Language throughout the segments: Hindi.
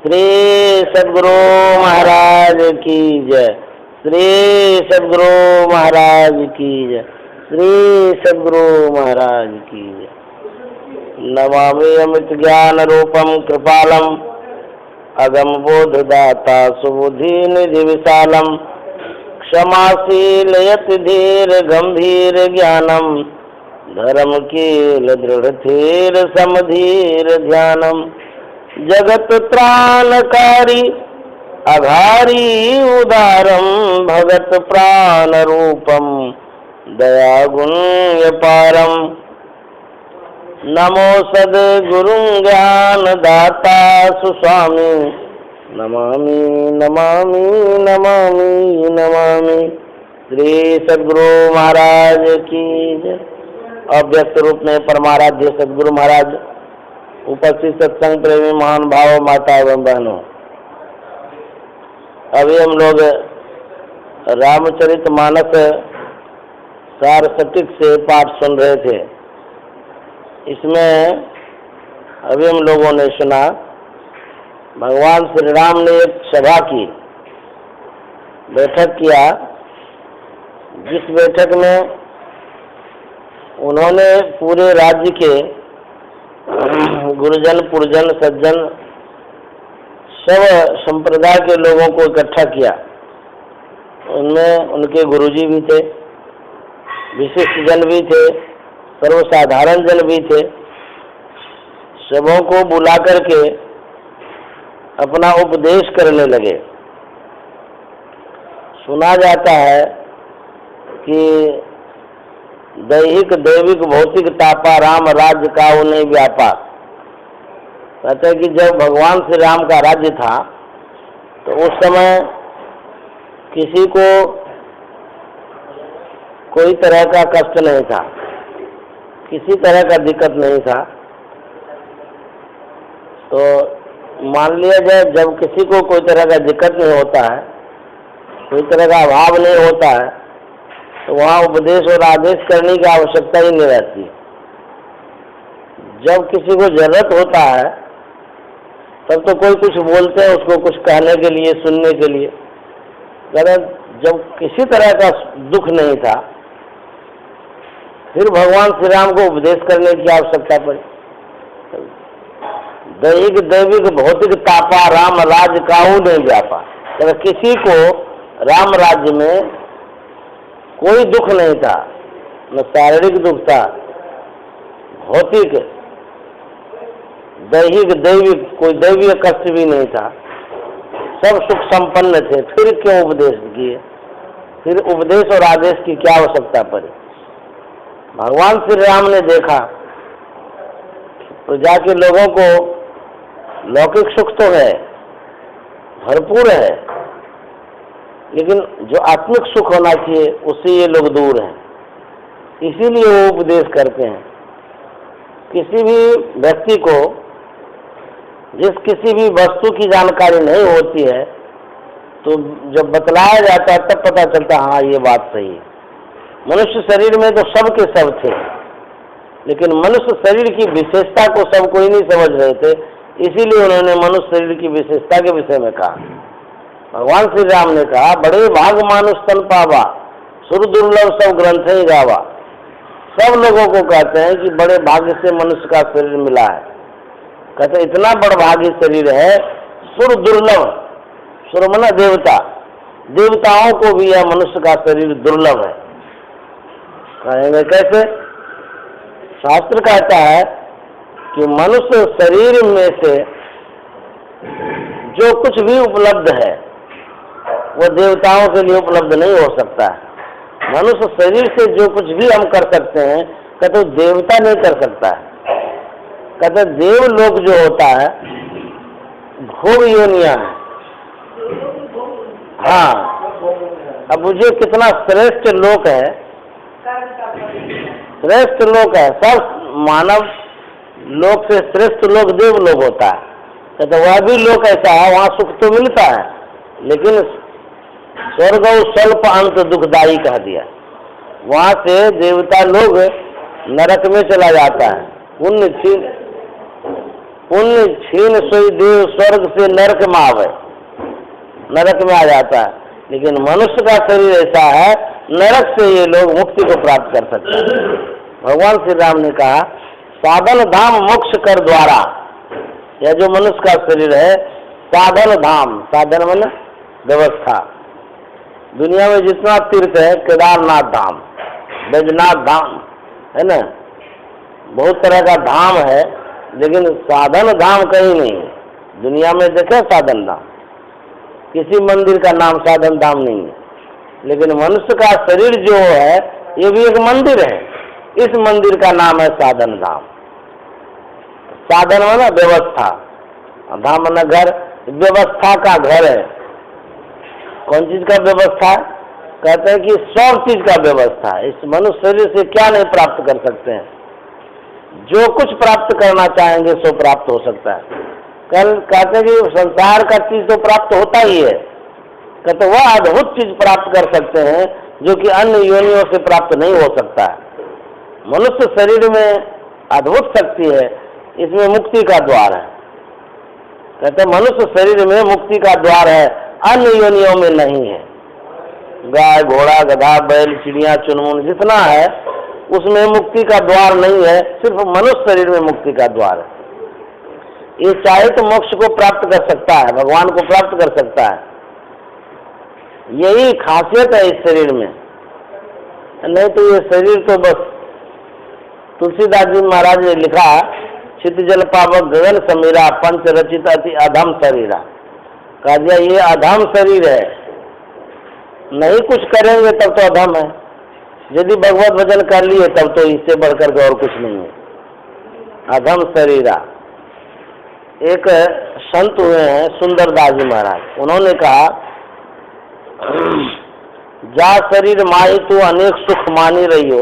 श्री सद्गुरु महाराज की जय। श्री सद्गुरु महाराज की जय। श्री सद्गुरु महाराज की जय। नमामि अमृत ज्ञान रूपम कृपालम अगम बोधदाता सुबुद्धि निधि विशालम क्षमाशील यति धीर गंभीर ज्ञानम धर्मकील दृढ़ धीर समधीर ध्यानम जगत त्राणकारी अघारी उदारम भगत प्राण रूपम दया गुण्य पारम नमो सद्गुरु ज्ञान दाता सुस्वामी नमामि नमामि नमामि नमामि। श्री सद्गुरु महाराज की जय। अव्यक्त रूप में परमाराध्य सद्गुरु महाराज, उपस्थित सत्संग प्रेमी महान भाव माता एवं बहनों, अभी हम लोग रामचरितमानस सार सटीक से पाठ सुन रहे थे। इसमें अभी हम लोगों ने सुना भगवान श्री राम ने एक सभा की, बैठक किया, जिस बैठक में उन्होंने पूरे राज्य के गुरुजन पुरजन सज्जन सब संप्रदाय के लोगों को इकट्ठा किया। उनमें उनके गुरुजी भी थे, विशिष्ट जन भी थे, सर्वसाधारण जन भी थे। सबों को बुला करके अपना उपदेश करने लगे। सुना जाता है कि दैहिक दैविक भौतिक तापा राम राज्य का नहीं व्यापा। कहते हैं कि जब भगवान श्री राम का राज्य था तो उस समय किसी को कोई तरह का कष्ट नहीं था, किसी तरह का दिक्कत नहीं था। तो मान लिया जाए जब किसी को कोई तरह का दिक्कत नहीं होता है, कोई तरह का अभाव नहीं होता है, तो वहाँ उपदेश और आदेश करने की आवश्यकता ही नहीं रहती। जब किसी को जरूरत होता है तब तो कोई कुछ बोलते हैं उसको कुछ कहने के लिए, सुनने के लिए। अगर जब किसी तरह का दुख नहीं था फिर भगवान श्री राम को उपदेश करने की आवश्यकता पड़ी। दैहिक दैविक भौतिक तापा राम राज्य काहू नहीं व्यापा। अगर किसी को राम राज्य में कोई दुख नहीं था, न शारीरिक दुख था, भौतिक दैहिक दैविक कोई दैवीय कष्ट भी नहीं था, सब सुख संपन्न थे, फिर क्यों उपदेश किए? फिर उपदेश और आदेश की क्या आवश्यकता पड़ी? भगवान श्री राम ने देखा प्रजा के लोगों को लौकिक सुख तो है, भरपूर है, लेकिन जो आत्मिक सुख होना चाहिए उससे ये लोग दूर हैं। इसीलिए वो उपदेश करते हैं। किसी भी व्यक्ति को किसी भी वस्तु की जानकारी नहीं होती है तो जब बतलाया जाता है तब पता चलता हाँ ये बात सही है। मनुष्य शरीर में तो सब के सब थे, लेकिन मनुष्य शरीर की विशेषता को सब कोई नहीं समझ रहे थे, इसीलिए उन्होंने मनुष्य शरीर की विशेषता के विषय में कहा। भगवान श्री राम ने कहा बड़े भाग मानुष तन पावा सुर दुर्लभ सब ग्रंथ ही गावा। सब लोगों को कहते हैं कि बड़े भाग्य से मनुष्य का शरीर मिला है। कहते इतना बड़ भाग्य शरीर है, सुर दुर्लभ, सुर मना देवता, देवताओं को भी यह मनुष्य का शरीर दुर्लभ है। कहेंगे कैसे? शास्त्र कहता है कि मनुष्य शरीर में से जो कुछ भी उपलब्ध है वो देवताओं के लिए उपलब्ध नहीं हो सकता है। मनुष्य शरीर से जो कुछ भी हम कर सकते हैं कहते देवता नहीं कर सकता है। कहते देव लोक जो होता है भोग योनियां है। हाँ, अब मुझे कितना श्रेष्ठ लोक है, श्रेष्ठ लोक है। सब मानव लोक से श्रेष्ठ लोक देव लोक होता है। कहते वह भी लोक ऐसा है, वहाँ सुख तो मिलता है, लेकिन स्वर्ग स्वल्प अंत दुखदायी कह दिया। वहाँ से देवता लोग नरक में चला जाता है, पुण्य पुण्य छीन सोई देव स्वर्ग से नरक में आवे, नरक में आ जाता है। लेकिन मनुष्य का शरीर ऐसा है, नरक से ये लोग मुक्ति को प्राप्त कर सकते हैं। भगवान श्री राम ने कहा साधन धाम मोक्ष कर द्वारा, यह जो मनुष्य का शरीर है साधन धाम, साधन मन व्यवस्था। दुनिया में जितना तीर्थ है, केदारनाथ धाम, बैजनाथ धाम है ना, बहुत तरह का धाम है, लेकिन साधन धाम कहीं नहीं है दुनिया में। देखे साधन धाम, किसी मंदिर का नाम साधन धाम नहीं है। लेकिन मनुष्य का शरीर जो है ये भी एक मंदिर है, इस मंदिर का नाम है साधन धाम। साधन माना व्यवस्था, धाम माना घर, व्यवस्था का घर है। कौन चीज का व्यवस्था है? कहते हैं कि सब चीज का व्यवस्था है। इस मनुष्य शरीर से क्या नहीं प्राप्त कर सकते हैं, जो कुछ प्राप्त करना चाहेंगे सो प्राप्त हो सकता है। कल कहते हैं कि संसार का चीज तो प्राप्त होता ही है, कहते वह अद्भुत चीज प्राप्त कर सकते हैं जो कि अन्य योनियों से प्राप्त नहीं हो सकता है। मनुष्य शरीर में अद्भुत शक्ति है, इसमें मुक्ति का द्वार है। कहते मनुष्य शरीर में मुक्ति का द्वार है, अन्य योनियों में नहीं है। गाय घोड़ा गधा बैल चिड़िया चुनमुन जितना है उसमें मुक्ति का द्वार नहीं है, सिर्फ मनुष्य शरीर में मुक्ति का द्वार है। ये चाहे तो मोक्ष को प्राप्त कर सकता है, भगवान को प्राप्त कर सकता है। यही खासियत है इस शरीर में, नहीं तो ये शरीर तो बस, तुलसीदास जी महाराज ने लिखा चित जल पावक गगन समीरा पंच रचित अति अधम शरीरा। कहा दिया ये अधम शरीर है, नहीं कुछ करेंगे तब तो अधम है, यदि भगवत भजन कर लिए तब तो इससे बढ़कर के और कुछ नहीं है। अधम शरीरा। एक संत हुए हैं सुंदरदास जी महाराज, उन्होंने कहा जा शरीर माई तू अनेक सुख मानी रही हो,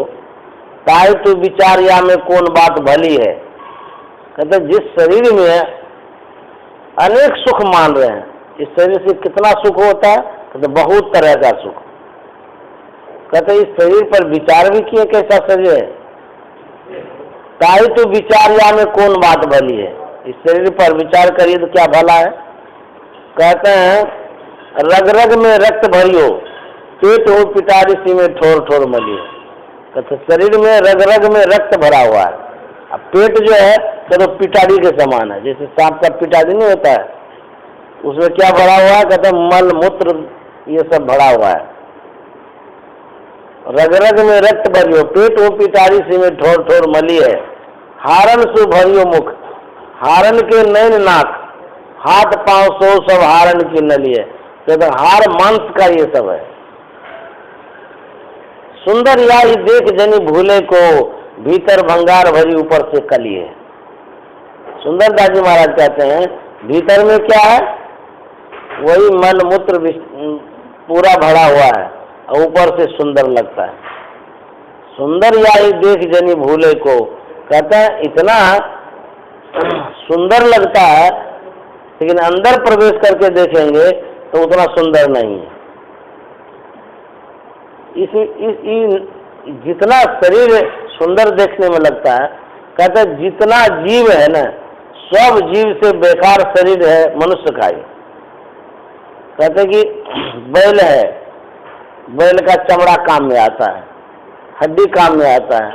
ताई तू विचार या में कौन बात भली है। कहते जिस शरीर में अनेक सुख मान रहे हैं, इस शरीर से कितना सुख होता है? कहते बहुत तरह का सुख। कहते इस शरीर पर विचार भी किए कैसा शरीर है, ताई तू विचार या में कौन बात भली है। इस शरीर पर विचार करिए तो क्या भला है। कहते हैं रग रग में रक्त भरियो, पेट हो पिटारी सी में ठोर ठोर मलियो। कहते शरीर में रग रग में रक्त भरा हुआ है, अब पेट जो है तो पिटारी के समान है, जैसे सांप का पिटारी नहीं होता है, उसमें क्या भरा हुआ है? कहते मल मूत्र ये सब भरा हुआ है। रग रग में रक्त भरियो, पेट हो पिटारी सी में ठोर ठोर मली है। हारन सु भरियो मुख, हारन के नैन नाक, हाथ पांव सो सब हारन की नली है। तो हार मांस का ये सब है। सुंदर याई देख जनी भूले को, भीतर भंगार भरी ऊपर से कली है। सुंदरदास जी महाराज कहते हैं भीतर में क्या है? वही मल मूत्र पूरा भरा हुआ है और ऊपर से सुंदर लगता है। सुंदर याई देख जनी भूले को, कहते हैं इतना सुंदर लगता है, लेकिन अंदर प्रवेश करके देखेंगे तो उतना सुंदर नहीं है। जितना शरीर सुंदर देखने में लगता है, कहते हैं जितना जीव है ना, सब जीव से बेकार शरीर है मनुष्य का ही। कहते कि बैल है, बैल का चमड़ा काम में आता है, हड्डी काम में आता है,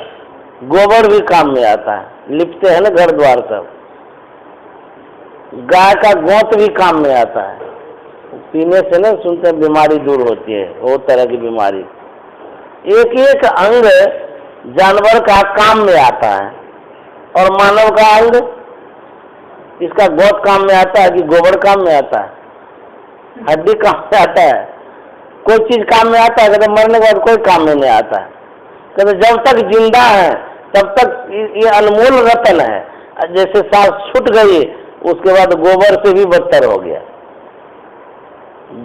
गोबर भी काम में आता है, लिपते हैं ना घर द्वार सब। गाय का गोंत भी काम में आता है, पीने से ना सुनते हैं बीमारी दूर होती है, वो तरह की बीमारी। एक एक अंग जानवर का काम में आता है, और मानव का अंग, इसका गोंत काम में आता है कि गोबर काम में आता है, हड्डी काम में आता है, कोई चीज काम में आता है। कहते मरने के बाद कोई काम में नहीं आता है। कहते जब तक जिंदा है तब तक ये अनमोल रतन है। जैसे सांस छूट गई उसके बाद गोबर से भी बदतर हो गया।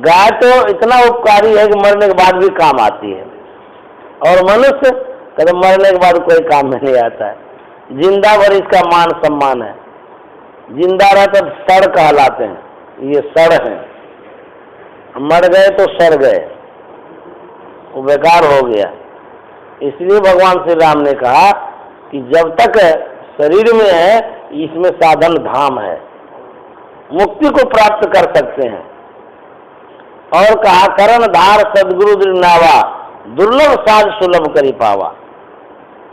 गाय तो इतना उपकारी है कि मरने के बाद भी काम आती है, और मनुष्य कहते मरने के बाद कोई काम में नहीं आता है। जिंदा भर इसका मान सम्मान है। जिंदा रहे तो सड़ कहलाते हैं, ये सड़ है। मर गए तो सड़ गए, वो बेकार हो गया। इसलिए भगवान श्री राम ने कहा कि जब तक शरीर में है इसमें साधन धाम है, मुक्ति को प्राप्त कर सकते हैं। और कहा कर्णधार सदगुरु दृढ़नावा, दुर्लभ साज सुलभ करी पावा।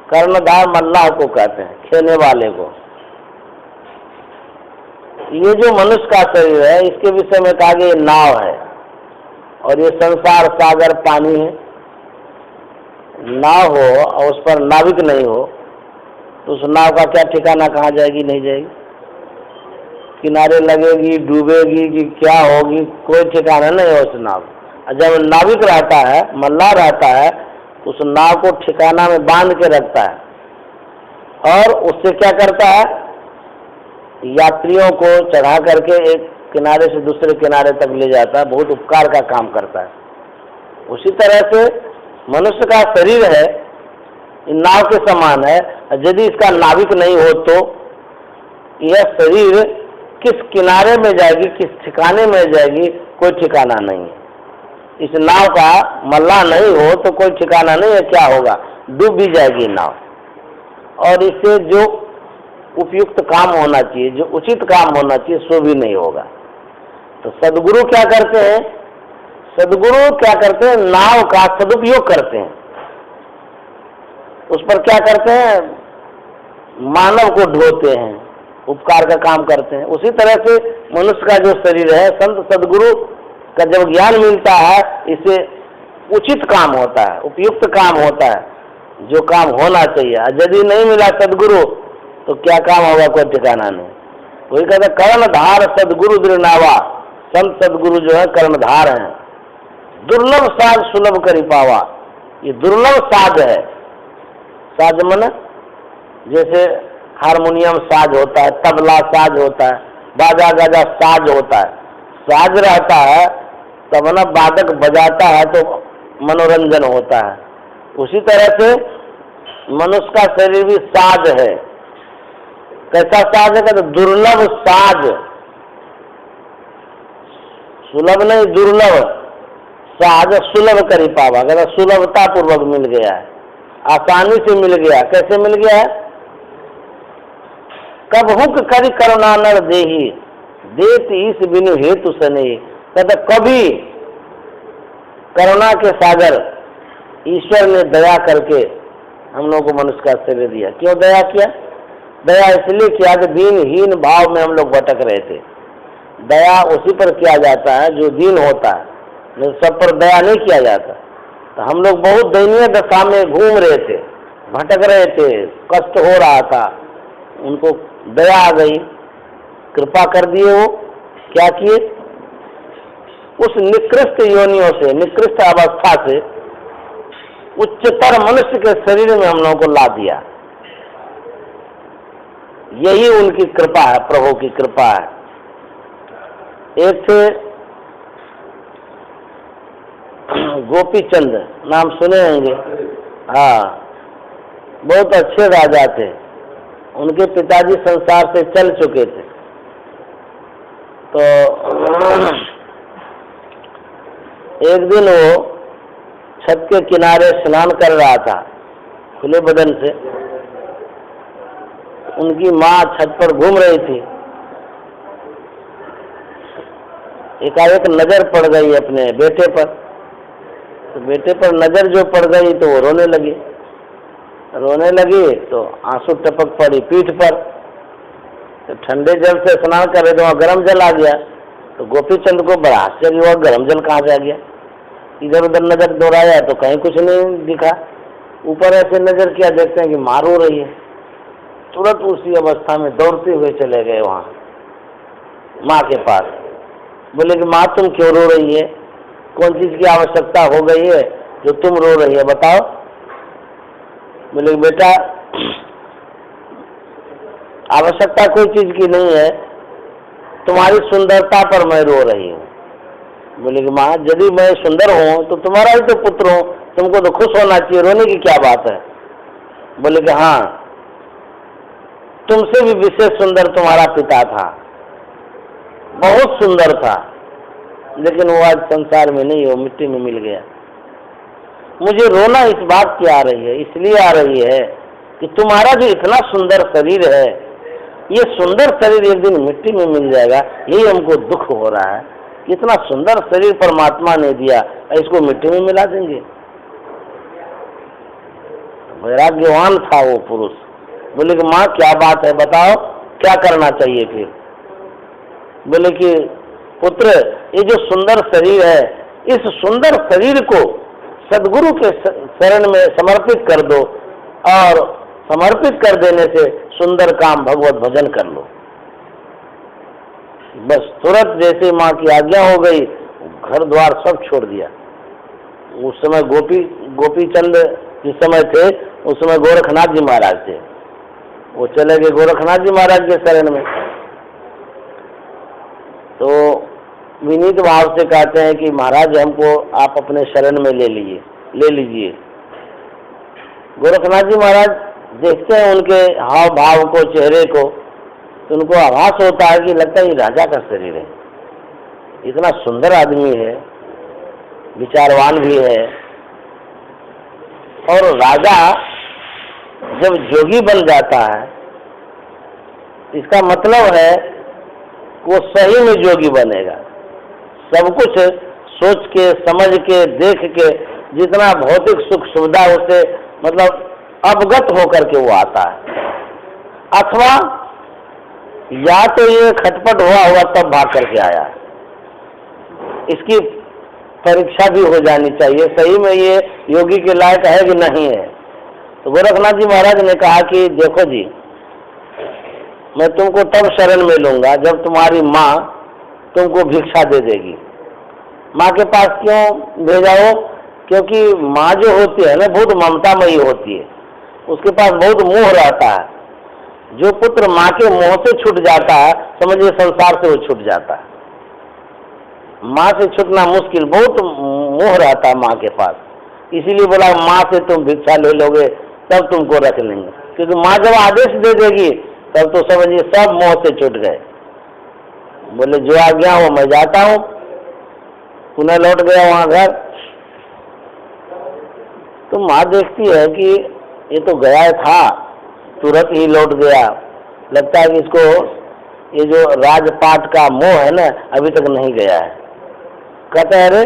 कर्णधार मल्लाह को कहते हैं, खेने वाले को। ये जो मनुष्य का शरीर है, इसके विषय में कहा गया नाव है, और ये संसार सागर पानी है। नाव हो और उस पर नाविक नहीं हो तो उस नाव का क्या ठिकाना, कहाँ जाएगी, नहीं जाएगी, किनारे लगेगी, डूबेगी कि क्या होगी, कोई ठिकाना नहीं है उस नाव। जब नाविक रहता है, मल्लाह रहता है, तो उस नाव को ठिकाना में बांध के रखता है और उससे क्या करता है, यात्रियों को चढ़ा करके एक किनारे से दूसरे किनारे तक ले जाता है, बहुत उपकार का काम करता है। उसी तरह से मनुष्य का शरीर है, नाव के समान है। यदि इसका नाविक नहीं हो तो यह शरीर किस किनारे में जाएगी, किस ठिकाने में जाएगी, कोई ठिकाना नहीं है। इस नाव का मल्लाह नहीं हो तो कोई ठिकाना नहीं है, क्या होगा, डूब भी जाएगी नाव। और इससे जो उपयुक्त काम होना चाहिए, जो उचित काम होना चाहिए, सो भी नहीं होगा। तो सदगुरु क्या करते हैं, सदगुरु क्या करते हैं, नाव का सदुपयोग करते हैं। उस पर क्या करते हैं, मानव को ढोते हैं, उपकार का काम करते हैं। उसी तरह से मनुष्य का जो शरीर है, संत सदगुरु का जब ज्ञान मिलता है, इससे उचित काम होता है, उपयुक्त काम होता है, जो काम होना चाहिए। यदि नहीं मिला सदगुरु तो क्या काम होगा, कोई ठिकाना नहीं। वही कहते कर्णधार सदगुरु दृढ़नावा, संत सदगुरु जो है कर्णधार हैं। दुर्लभ साज सुलभ करी पावा, ये दुर्लभ साज है। साज मन जैसे हारमोनियम साज होता है, तबला साज होता है, बाजा गाजा साज होता है। साज रहता है तब ना वादक बजाता है तो मनोरंजन होता है। उसी तरह से मनुष्य का शरीर भी साज है। कैसा साज है, कहते दुर्लभ साज, सुलभ नहीं दुर्लभ साज सुलभ करी पावा, कहते सुलभता पूर्वक मिल गया है, आसानी से मिल गया। कैसे मिल गया है, कब हुक करी करुणा नर देही, देत ईस बिनु हेतु सने। कहते कभी करुणा के सागर ईश्वर ने दया करके हम लोग को मनुष्य का शरीर दिया। क्यों दया किया, दया इसलिए किया कि दीनहीन भाव में हम लोग भटक रहे थे। दया उसी पर किया जाता है जो दीन होता है, नहीं सब पर दया नहीं किया जाता। तो हम लोग बहुत दयनीय दशा में घूम रहे थे, भटक रहे थे, कष्ट हो रहा था, उनको दया आ गई, कृपा कर दिए। वो क्या किए, उस निकृष्ट योनियों से, निकृष्ट अवस्था से उच्चतर मनुष्य के शरीर में हम लोगों को ला दिया। यही उनकी कृपा है, प्रभु की कृपा है। एक थे गोपीचंद, नाम सुने होंगे, हाँ, बहुत अच्छे राजा थे। उनके पिताजी संसार से चल चुके थे। तो एक दिन वो छत के किनारे स्नान कर रहा था खुले बदन से। उनकी माँ छत पर घूम रही थी। एकाएक नजर पड़ गई अपने बेटे पर। तो बेटे पर नजर जो पड़ गई तो वो रोने लगी। रोने लगी तो आंसू टपक पड़ी पीठ पर। तो ठंडे जल से स्नान कर रहे तो वहाँ गर्म जल आ गया। तो गोपीचंद को बड़ा आश्चर्य हुआ, गर्म जल कहाँ से आ गया। इधर उधर नजर दौड़ाया तो कहीं कुछ नहीं दिखा। ऊपर ऐसे नजर किया, देखते हैं कि माँ रो रही है। तुरंत उसी अवस्था में दौड़ते हुए चले गए वहाँ माँ के पास। बोले कि माँ तुम क्यों रो रही है, कौन चीज की आवश्यकता हो गई है जो तुम रो रही है, बताओ। बोले बेटा आवश्यकता कोई चीज की नहीं है, तुम्हारी सुंदरता पर मैं रो रही हूँ। बोले कि माँ यदि मैं सुंदर हूँ तो तुम्हारा ही तो पुत्र हूँ, तुमको तो खुश होना चाहिए, रोने की क्या बात है। बोले कि हाँ तुमसे भी विशेष सुंदर तुम्हारा पिता था, बहुत सुंदर था, लेकिन वो आज संसार में नहीं, वो मिट्टी में मिल गया। मुझे रोना इस बात की आ रही है, इसलिए आ रही है कि तुम्हारा जो इतना सुंदर शरीर है ये सुंदर शरीर एक दिन मिट्टी में मिल जाएगा, यही हमको दुख हो रहा है। इतना सुंदर शरीर परमात्मा ने दिया, इसको मिट्टी में मिला देंगे। वैराग्यवान था वो पुरुष। बोले कि माँ क्या बात है, बताओ क्या करना चाहिए फिर। बोले कि पुत्र, ये जो सुंदर शरीर है, इस सुंदर शरीर को सदगुरु के शरण में समर्पित कर दो, और समर्पित कर देने से सुंदर काम भगवत भजन कर लो। बस तुरंत जैसे माँ की आज्ञा हो गई, घर द्वार सब छोड़ दिया। उस समय गोपी चंद जिस समय थे, उस समय गोरखनाथ जी महाराज थे। वो चले गए गोरखनाथ जी महाराज के शरण में। तो विनीत भाव से कहते हैं कि महाराज हमको आप अपने शरण में ले लीजिए। गोरखनाथ जी महाराज देखते हैं उनके हाव भाव को, चेहरे को, तो उनको आभास होता है कि लगता है ये राजा का शरीर है। इतना सुंदर आदमी है, विचारवान भी है, और राजा जब जोगी बन जाता है, इसका मतलब है वो सही में जोगी बनेगा। सब कुछ सोच के, समझ के, देख के, जितना भौतिक सुख सुविधा उसे मतलब अवगत होकर के वो आता है। अथवा या तो ये खटपट हुआ तब भाग करके आया। इसकी परीक्षा भी हो जानी चाहिए, सही में ये योगी के लायक है कि नहीं है। तो गोरखनाथ जी महाराज ने कहा कि देखो जी, मैं तुमको तब शरण में लूंगा जब तुम्हारी माँ तुमको भिक्षा दे देगी। माँ के पास क्यों भेजा हो? क्योंकि माँ जो होती है ना, बहुत ममतामयी होती है, उसके पास बहुत मोह रहता है। जो पुत्र माँ के मोह से छूट जाता है, समझिए संसार से वो छूट जाता है। माँ से छूटना मुश्किल, बहुत मोह रहता है माँ के पास। इसीलिए बोला माँ से तुम भिक्षा ले लोगे तब तुमको रख लेंगे, क्योंकि माँ जब आदेश दे देगी तब तो समझिए सब मोह से छूट गए। बोले जो आज्ञा हो मैं जाता हूँ। पुनः लौट गया वहाँ घर। तो माँ देखती है कि ये तो गया था, तुरंत ही लौट गया। लगता है कि इसको ये जो राजपाट का मोह है ना, अभी तक नहीं गया है। कहते हैं अरे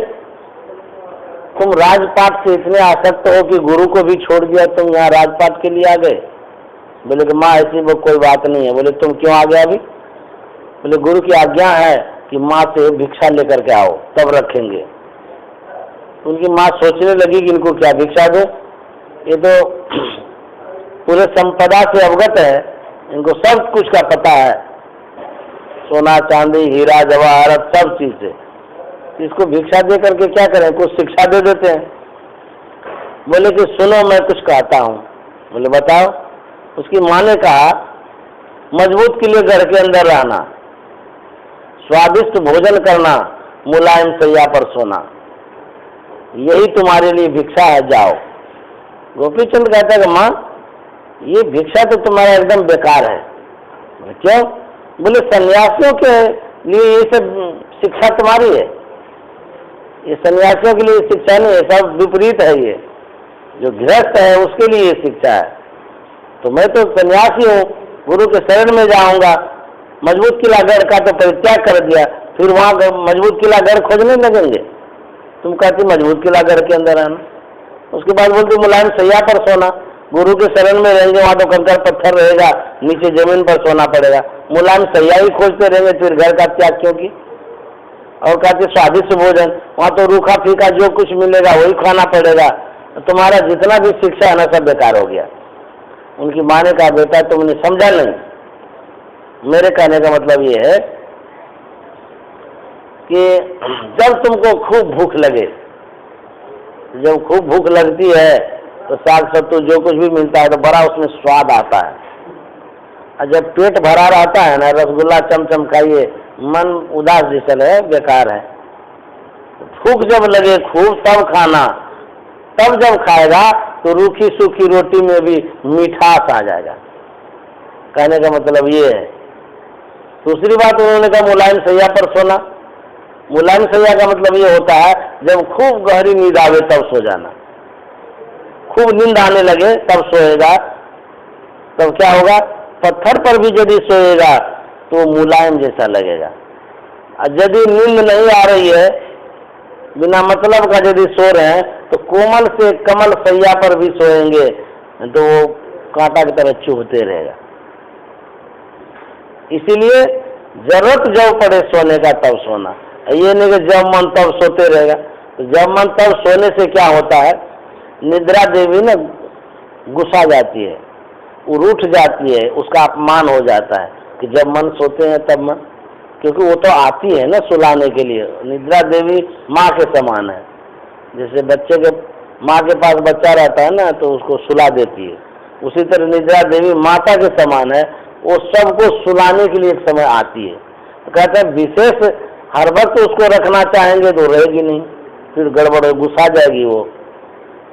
तुम राजपाट से इतने आसक्त हो कि गुरु को भी छोड़ दिया, तुम यहाँ राजपाट के लिए आ गए। बोले कि माँ ऐसी वो कोई बात नहीं है। बोले तुम क्यों आ गया अभी? बोले गुरु की आज्ञा है कि माँ से भिक्षा लेकर के आओ तब रखेंगे। उनकी माँ सोचने लगी कि इनको क्या भिक्षा दो, ये तो पूरे संपदा से अवगत है, इनको सब कुछ का पता है, सोना चांदी हीरा जवाहरत सब चीज से। इसको भिक्षा दे करके क्या करें, कुछ शिक्षा दे देते हैं। बोले कि सुनो मैं कुछ कहता हूँ। बोले बताओ। उसकी माँ ने कहा मजबूत के लिए घर के अंदर रहना, स्वादिष्ट भोजन करना, मुलायम सैया पर सोना, यही तुम्हारे लिए भिक्षा है, जाओ। गोपीचंद कहता है कि माँ ये भिक्षा तो तुम्हारा एकदम बेकार है। क्यों? बोले सन्यासियों के लिए ये सब शिक्षा तुम्हारी है, ये सन्यासियों के लिए शिक्षा नहीं है, सब विपरीत है। ये जो गृहस्थ है उसके लिए ये शिक्षा है। तो मैं तो सन्यासी हूँ, गुरु के शरण में जाऊंगा। मजबूत किला गढ़ का तो परित्याग कर दिया, फिर वहाँ मजबूत किला गढ़ खोजने लगेंगे। तुम कहती मजबूत किला गढ़ के अंदर आना, उसके बाद बोलते मुलायम सैया पर सोना। गुरु के शरण में रहेंगे, वहाँ तो कंकड़ पत्थर रहेगा, नीचे जमीन पर सोना पड़ेगा। मुलायम सैया ही खोजते रहेंगे, फिर घर का त्याग क्यों की? और कहते स्वादिष्ट भोजन, वहाँ तो रूखा फीका जो कुछ मिलेगा वही खाना पड़ेगा। तुम्हारा जितना भी शिक्षा है ना सब बेकार हो गया। उनकी माँ ने कहा बेटा तुमने समझा नहीं, मेरे कहने का मतलब ये है कि जब तुमको खूब भूख लगे, जब खूब भूख लगती है तो साग सत्तू जो कुछ भी मिलता है तो बड़ा उसमें स्वाद आता है। और जब पेट भरा रहता है ना, रसगुल्ला चमचम खाइए, मन उदास जैसा है, बेकार है। भूख जब लगे खूब तब खाना, तब जब खाएगा तो रूखी सूखी रोटी में भी मिठास आ जाएगा। कहने का मतलब ये है। दूसरी बात उन्होंने कहा मुलायम सैया पर सोना। मुलायम सैया का मतलब ये होता है जब खूब गहरी नींद आवे तब सो जाना, खूब नींद आने लगे तब सोएगा। तब क्या होगा? पत्थर पर भी यदि सोएगा तो मुलायम जैसा लगेगा। और यदि नींद नहीं आ रही है, बिना मतलब का यदि सो रहे हैं, तो कोमल से कमल सैया पर भी सोएंगे तो वो कांटा की तरह चुभते रहेगा। इसीलिए जरूरत जब पड़े सोने का तब सोना, ये नहीं कि जब मन तब सोते रहेगा। तो जब मन तब सोने से क्या होता है, निद्रा देवी ना गुस्सा जाती है, उठ जाती है, उसका अपमान हो जाता है कि जब मन सोते हैं तब मन, क्योंकि वो तो आती है ना सुलाने के लिए। निद्रा देवी माँ के समान है। जैसे बच्चे के माँ के पास बच्चा रहता है ना तो उसको सुला देती है, उसी तरह निद्रा देवी माता के समान है, वो सबको सुलाने के लिए एक समय आती है। तो कहते हैं विशेष हर वक्त उसको रखना चाहेंगे तो रहेगी नहीं, फिर गड़बड़ हो, गुस्सा जाएगी वो।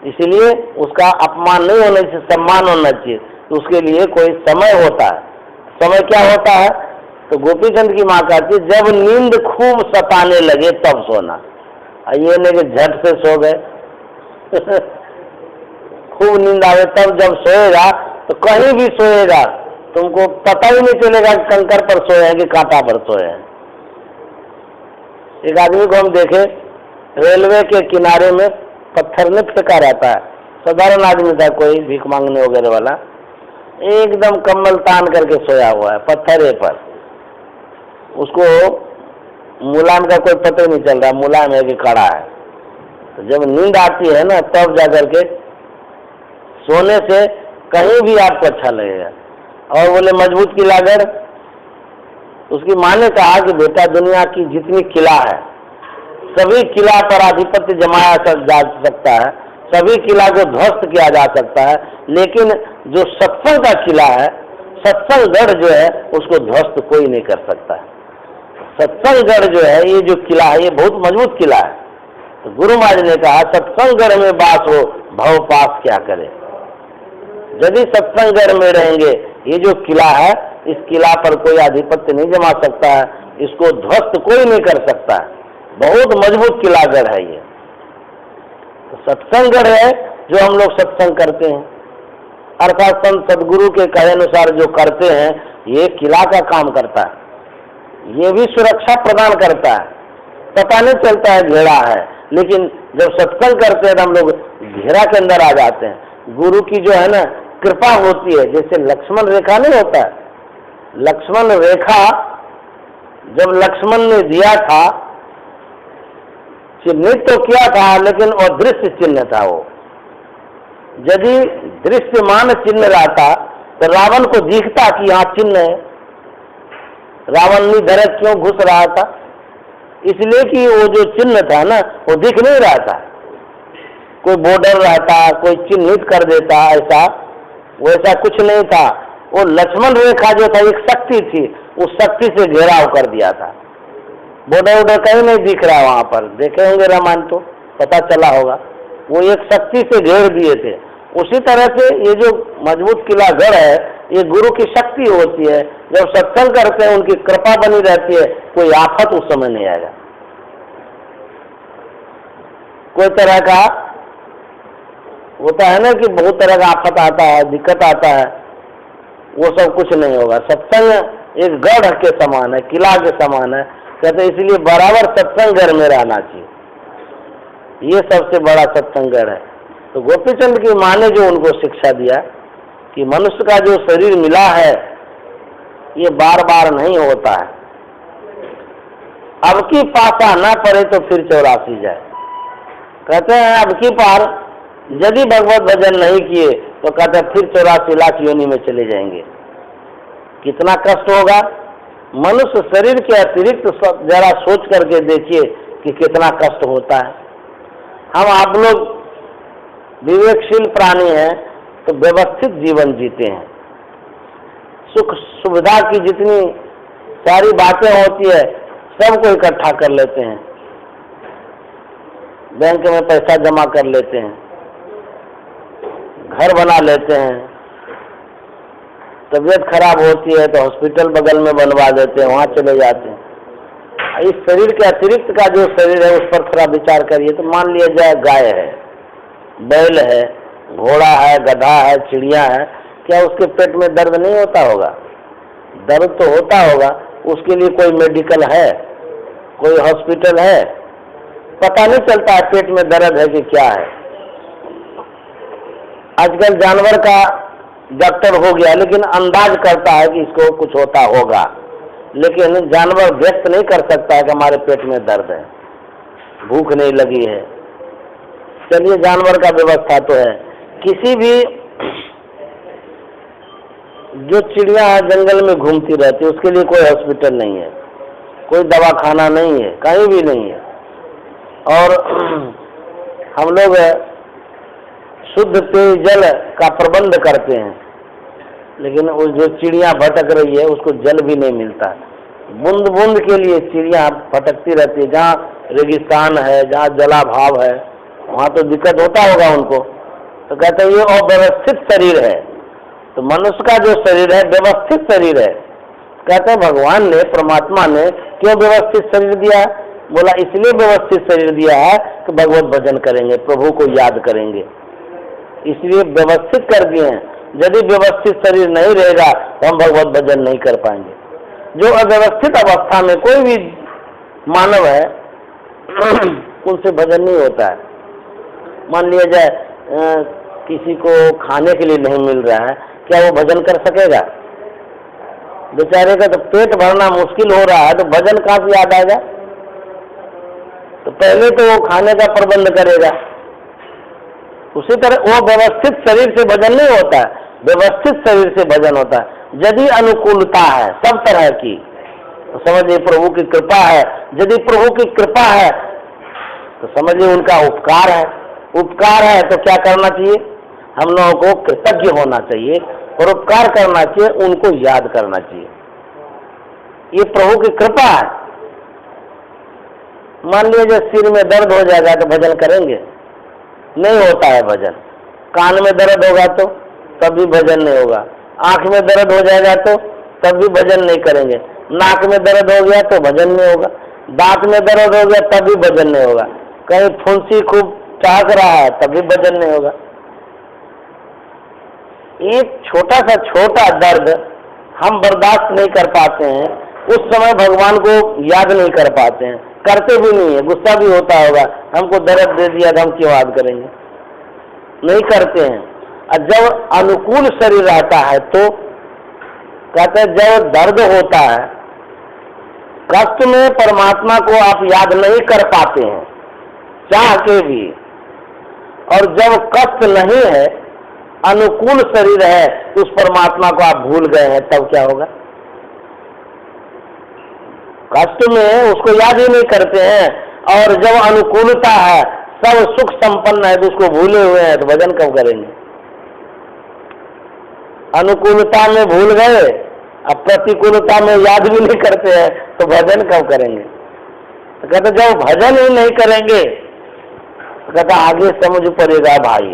इसीलिए उसका अपमान नहीं होना चाहिए, सम्मान होना चाहिए। तो उसके लिए कोई समय होता है। समय क्या होता है, तो गोपीचंद की माँ कहती है जब नींद खूब सताने लगे तब सोना। ये नहीं कि झट से सो गए खूब नींद आवे तब जब सोएगा तो कहीं भी सोएगा तुमको पता ही नहीं चलेगा कंकर पर सोए हैं कि कांटा पर सोए हैं। एक आदमी को हम देखे रेलवे के किनारे में पत्थर में फेंका रहता है, साधारण आदमी था, कोई भीख मांगने वगैरह वाला, एकदम कम्बल तान करके सोया हुआ है पत्थरे पर। उसको मुलायम का कोई पता ही नहीं चल रहा, मुलायम है कि खड़ा है। तो जब नींद आती है ना तब जाकर के सोने से कहीं भी आपको अच्छा लगेगा। और बोले मजबूत किला गढ़, उसकी माँ ने कहा कि बेटा दुनिया की जितनी किला है सभी किला पर आधिपत्य जमाया जा सकता है, सभी किला को ध्वस्त किया जा सकता है, लेकिन जो सत्संग का किला है, सत्संग गढ़ जो है, उसको ध्वस्त कोई नहीं कर सकता है। सत्संग गढ़ जो है, ये जो किला है, ये बहुत मजबूत किला है। तो गुरु महाराज ने कहा सत्संग गढ़ में बास हो, भव पास क्या करे। यदि सत्संग गढ़ में रहेंगे, ये जो किला है, इस किला पर कोई आधिपत्य नहीं जमा सकता है, इसको ध्वस्त कोई नहीं कर सकता है, बहुत मजबूत किला गढ़ है ये। तो सत्संग गढ़ है जो हम लोग सत्संग करते हैं, अर्थात संत सदगुरु के कहे अनुसार जो करते हैं, ये किला का काम करता है। ये भी सुरक्षा प्रदान करता है, पता नहीं चलता है घेरा है, लेकिन जब सत्संग करते हैं तो हम लोग घेरा के अंदर आ जाते हैं। गुरु की जो है ना कृपा होती है, जैसे लक्ष्मण रेखा नहीं होता है, लक्ष्मण रेखा जब लक्ष्मण ने दिया था, चिन्हित तो किया था, लेकिन अदृश्य चिन्ह था वो। यदि दृश्यमान चिन्ह रहता तो रावण को दिखता कि यहाँ चिन्ह है, रावण निधर क्यों घुस रहा था, इसलिए कि वो जो चिन्ह था ना वो दिख नहीं रहा था। कोई बॉर्डर रहता, कोई चिन्हित कर देता, ऐसा वैसा कुछ नहीं था। वो लक्ष्मण रेखा जो था एक शक्ति थी, उस शक्ति से घेराव कर दिया था। बॉर्डर वॉर्डर कहीं नहीं दिख रहा, वहां पर देखे होंगे रामायण तो पता चला होगा, वो एक शक्ति से घेर दिए थे। उसी तरह से ये जो मजबूत किला गढ़ है, ये गुरु की शक्ति होती है। जब सत्संग करते हैं उनकी कृपा बनी रहती है, कोई आफत उस समय नहीं आएगा। कोई तरह का होता है ना कि बहुत तरह का आफत आता है, दिक्कत आता है, वो सब कुछ नहीं होगा। सत्संग एक गढ़ के समान है, किला के समान है, कहते इसलिए बराबर सत्संग गढ़ में रहना चाहिए। ये सबसे बड़ा सत्संग गढ़ है। तो गोपीचंद की माँ ने जो उनको शिक्षा दिया कि मनुष्य का जो शरीर मिला है ये बार बार नहीं होता है, अब की पासा ना पड़े तो फिर 84 जाए। कहते हैं अब की पार यदि भगवत भजन नहीं किए तो कहते हैं फिर 84 लाख योनि में चले जाएंगे। कितना कष्ट होगा। मनुष्य शरीर के अतिरिक्त जरा सोच करके देखिए कि कितना कष्ट होता है। हम आप लोग विवेकशील प्राणी हैं तो व्यवस्थित जीवन जीते हैं, सुख सुविधा की जितनी सारी बातें होती है सबको इकट्ठा कर लेते हैं, बैंक में पैसा जमा कर लेते हैं, घर बना लेते हैं, तबीयत खराब होती है तो हॉस्पिटल बगल में बनवा देते हैं, वहाँ चले जाते हैं। इस शरीर के अतिरिक्त का जो शरीर है उस पर थोड़ा विचार करिए। तो मान लिया जाए गाय है, बैल है, घोड़ा है, गधा है, चिड़िया है, क्या उसके पेट में दर्द नहीं होता होगा? दर्द तो होता होगा, उसके लिए कोई मेडिकल है, कोई हॉस्पिटल है? पता नहीं चलता है पेट में दर्द है कि क्या है। आजकल जानवर का डॉक्टर हो गया, लेकिन अंदाज करता है कि इसको कुछ होता होगा, लेकिन जानवर व्यक्त नहीं कर सकता है कि हमारे पेट में दर्द है, भूख नहीं लगी है। चलिए, जानवर का व्यवस्था तो है। किसी भी जो चिड़िया जंगल में घूमती रहती है उसके लिए कोई हॉस्पिटल नहीं है, कोई दवाखाना नहीं है, कहीं भी नहीं है। और हम लोग शुद्ध पेयजल का प्रबंध करते हैं, लेकिन वो जो चिड़िया भटक रही है उसको जल भी नहीं मिलता। बूंद बूंद के लिए चिड़िया भटकती रहती है। जहाँ रेगिस्तान है, जहाँ जलाभाव है, वहाँ तो दिक्कत होता होगा उनको। तो कहते हैं ये अव्यवस्थित शरीर है। तो मनुष्य का जो शरीर है व्यवस्थित शरीर है। कहते हैं भगवान ने, परमात्मा ने क्यों व्यवस्थित शरीर दिया? बोला इसलिए व्यवस्थित शरीर दिया है कि भगवत भजन करेंगे, प्रभु को याद करेंगे, इसलिए व्यवस्थित कर दिए हैं। यदि व्यवस्थित शरीर नहीं रहेगा तो हम भगवत भजन नहीं कर पाएंगे। जो अव्यवस्थित अवस्था में कोई भी मानव है उनसे भजन नहीं होता है। मान लिया जाए किसी को खाने के लिए नहीं मिल रहा है, क्या वो भजन कर सकेगा? बेचारे का तो पेट भरना मुश्किल हो रहा है, तो भजन कहाँ से याद आएगा? तो पहले तो वो खाने का प्रबंध करेगा। उसी तरह वो व्यवस्थित शरीर से भजन नहीं होता है, व्यवस्थित शरीर से भजन होता है। यदि अनुकूलता है सब तरह की तो समझिए प्रभु की कृपा है। यदि प्रभु की कृपा है तो समझिए उनका उपकार है। उपकार है तो क्या करना चाहिए? हम लोगों को कृतज्ञ होना चाहिए, परोपकार करना चाहिए, उनको याद करना चाहिए। ये प्रभु की कृपा है। मान लीजिए सिर में दर्द हो जाएगा तो भजन करेंगे? नहीं होता है भजन। कान में दर्द होगा तो तब भी भजन नहीं होगा। आंख में दर्द हो जाएगा तो तब भी भजन नहीं करेंगे। नाक में दर्द हो गया तो भजन नहीं होगा। दांत में दर्द हो गया तब भी भजन नहीं होगा। कहीं फुंसी खूब चाक रहा है तब भी भजन नहीं होगा। एक छोटा दर्द हम बर्दाश्त नहीं कर पाते हैं, उस समय भगवान को याद नहीं कर पाते हैं, करते भी नहीं है। गुस्सा भी होता होगा, हमको दर्द दे दिया तो हम क्यों याद करेंगे? नहीं करते हैं। और जब अनुकूल शरीर रहता है तो कहते हैं जब दर्द होता है, कष्ट में परमात्मा को आप याद नहीं कर पाते हैं चाह के भी। और जब कष्ट नहीं है, अनुकूल शरीर है, उस परमात्मा को आप भूल गए हैं, तब क्या होगा? कष्ट में उसको याद ही नहीं करते हैं, और जब अनुकूलता है, सब सुख संपन्न है तो उसको भूले हुए हैं, तो भजन कब करेंगे? अनुकूलता में भूल गए, अब प्रतिकूलता में याद भी नहीं करते हैं, तो भजन कब करेंगे? तो कहते जब भजन ही नहीं करेंगे तो कहता आगे समझ पड़ेगा भाई।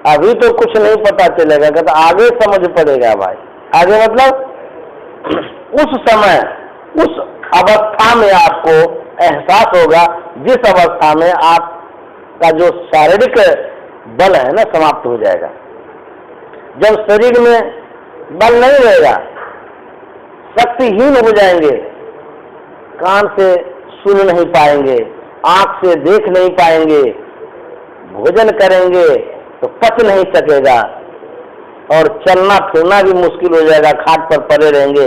अभी तो कुछ नहीं पता चलेगा, कहता आगे समझ पड़ेगा भाई। आगे मतलब उस समय, उस अवस्था में आपको एहसास होगा, जिस अवस्था में आपका जो शारीरिक बल है ना समाप्त हो जाएगा। जब शरीर में बल नहीं रहेगा, शक्तिहीन हो जाएंगे, कान से सुन नहीं पाएंगे, आंख से देख नहीं पाएंगे, भोजन करेंगे तो पच नहीं सकेगा, और चलना फिरना भी मुश्किल हो जाएगा, खाट पर पड़े रहेंगे।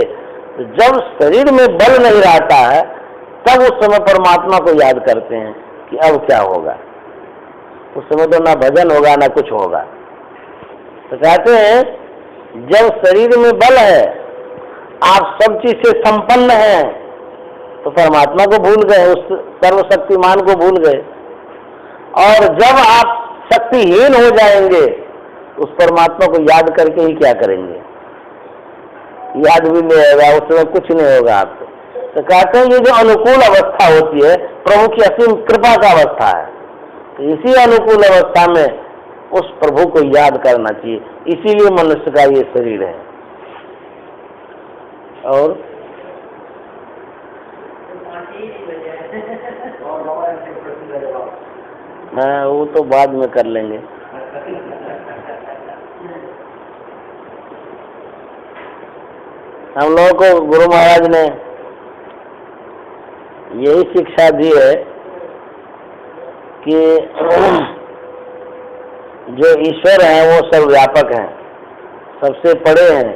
तो जब शरीर में बल नहीं रहता है, तब उस समय परमात्मा को याद करते हैं कि अब क्या होगा। उस समय तो ना भजन होगा ना कुछ होगा। तो कहते हैं जब शरीर में बल है, आप सब चीज से संपन्न हैं, तो परमात्मा को भूल गए, उस सर्वशक्तिमान को भूल गए। और जब आप शक्तिहीन हो जाएंगे, उस परमात्मा को याद करके ही क्या करेंगे? याद भी नहीं होगा, उस समय कुछ नहीं होगा आपको। तो कहते हैं ये जो अनुकूल अवस्था होती है, प्रभु की असीम कृपा का अवस्था है। तो इसी अनुकूल अवस्था में उस प्रभु को याद करना चाहिए। इसीलिए मनुष्य का ये शरीर है। और हाँ, वो तो बाद में कर लेंगे। हम लोगों को गुरु महाराज ने यही शिक्षा दी है कि जो ईश्वर हैं वो सर्वव्यापक हैं, सबसे बड़े हैं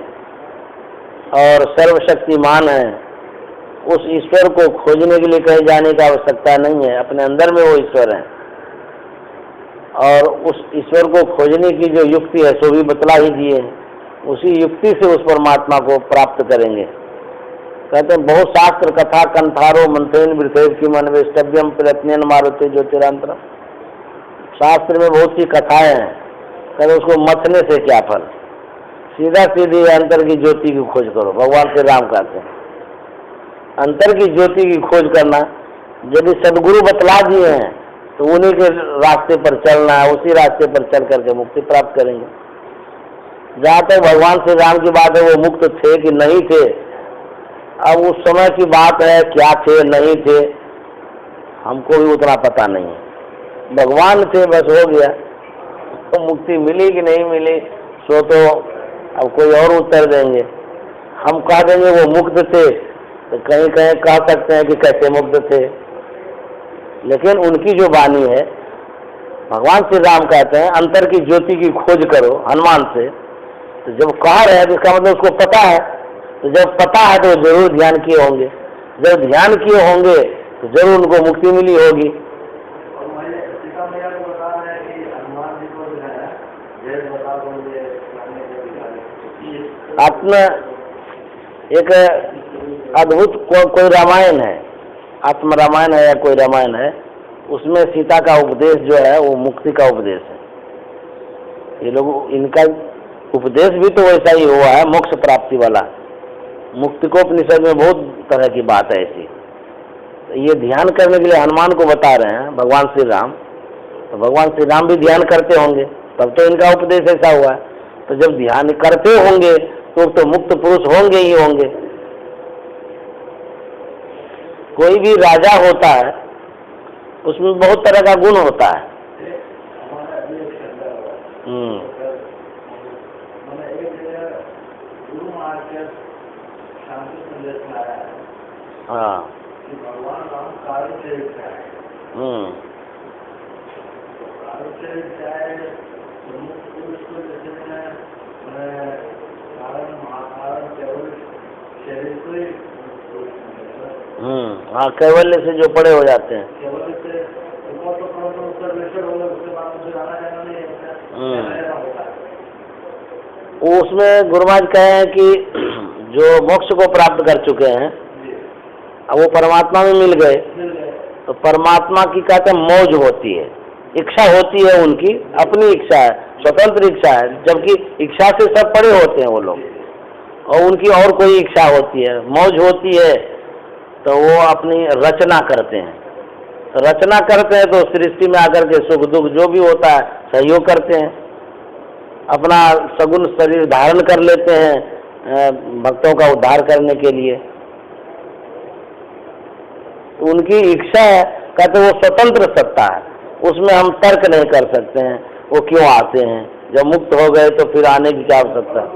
और सर्वशक्तिमान हैं। उस ईश्वर को खोजने के लिए कहीं जाने की आवश्यकता नहीं है, अपने अंदर में वो ईश्वर है। और उस ईश्वर को खोजने की जो युक्ति है सो भी बतला ही दिए हैं, उसी युक्ति से उस परमात्मा को प्राप्त करेंगे। कहते हैं बहुत शास्त्र कथा कंठारो मंत्रेन वृथेव की मन वेष्टव्यम प्रयत्न मारुते ज्योतिरांतरम। शास्त्र में बहुत सी कथाएं हैं, कहते उसको मथने से क्या फल, सीधा सीधी अंतर की ज्योति की खोज करो। भगवान श्री राम कहते हैं अंतर की ज्योति की खोज करना। यदि सदगुरु बतला दिए हैं तो उन्हीं के रास्ते पर चलना है, उसी रास्ते पर चल करके मुक्ति प्राप्त करेंगे। जहाँ तक भगवान श्री राम की बात है, वो मुक्त थे कि नहीं थे, अब उस समय की बात है, क्या थे नहीं थे हमको भी उतना पता नहीं है। भगवान थे बस हो गया। तो मुक्ति मिली कि नहीं मिली सो तो अब कोई और उत्तर देंगे। हम कह देंगे वो मुक्त थे तो कहीं कहीं कह सकते हैं कि कैसे मुक्त थे, लेकिन उनकी जो वाणी है, भगवान श्री राम कहते हैं अंतर की ज्योति की खोज करो हनुमान से। तो जब कह रहे हैं तो इसका मतलब उसको पता है, तो जब पता है तो जरूर ध्यान किए होंगे, जब ध्यान किए होंगे तो जरूर उनको मुक्ति मिली होगी। अपना एक अद्भुत कोई रामायण है, आत्म रामायण है या कोई रामायण है, उसमें सीता का उपदेश जो है वो मुक्ति का उपदेश है। ये लोग इनका उपदेश भी तो वैसा ही हुआ है, मोक्ष प्राप्ति वाला। मुक्ति को उपनिषद में बहुत तरह की बात है ऐसी। तो ये ध्यान करने के लिए हनुमान को बता रहे हैं भगवान श्री राम, तो भगवान श्री राम भी ध्यान करते होंगे तब तो इनका उपदेश ऐसा हुआ है। तो जब ध्यान करते होंगे तो मुक्त पुरुष होंगे ही होंगे। कोई भी राजा होता है उसमें बहुत तरह का गुण होता है। हाँ भगवान राम कार्य से हाँ कैवल्य से जो बड़े हो जाते हैं। उसमें गुरु महाराज कहे हैं कि जो मोक्ष को प्राप्त कर चुके हैं अब वो परमात्मा में मिल गए, तो परमात्मा की कहते हैं मौज होती है, इच्छा होती है, उनकी अपनी इच्छा है, स्वतंत्र इच्छा है, जबकि इच्छा से सब परे होते हैं वो लोग, और उनकी और कोई इच्छा होती है, मौज होती है, तो वो अपनी रचना करते हैं। तो रचना करते हैं तो सृष्टि में आकर के सुख दुख जो भी होता है सहयोग करते हैं, अपना सगुण शरीर धारण कर लेते हैं भक्तों का उद्धार करने के लिए। उनकी इच्छा है, कहते वो स्वतंत्र सत्ता है, उसमें हम तर्क नहीं कर सकते हैं वो क्यों आते हैं, जब मुक्त हो गए तो फिर आने की क्या आवश्यकता है।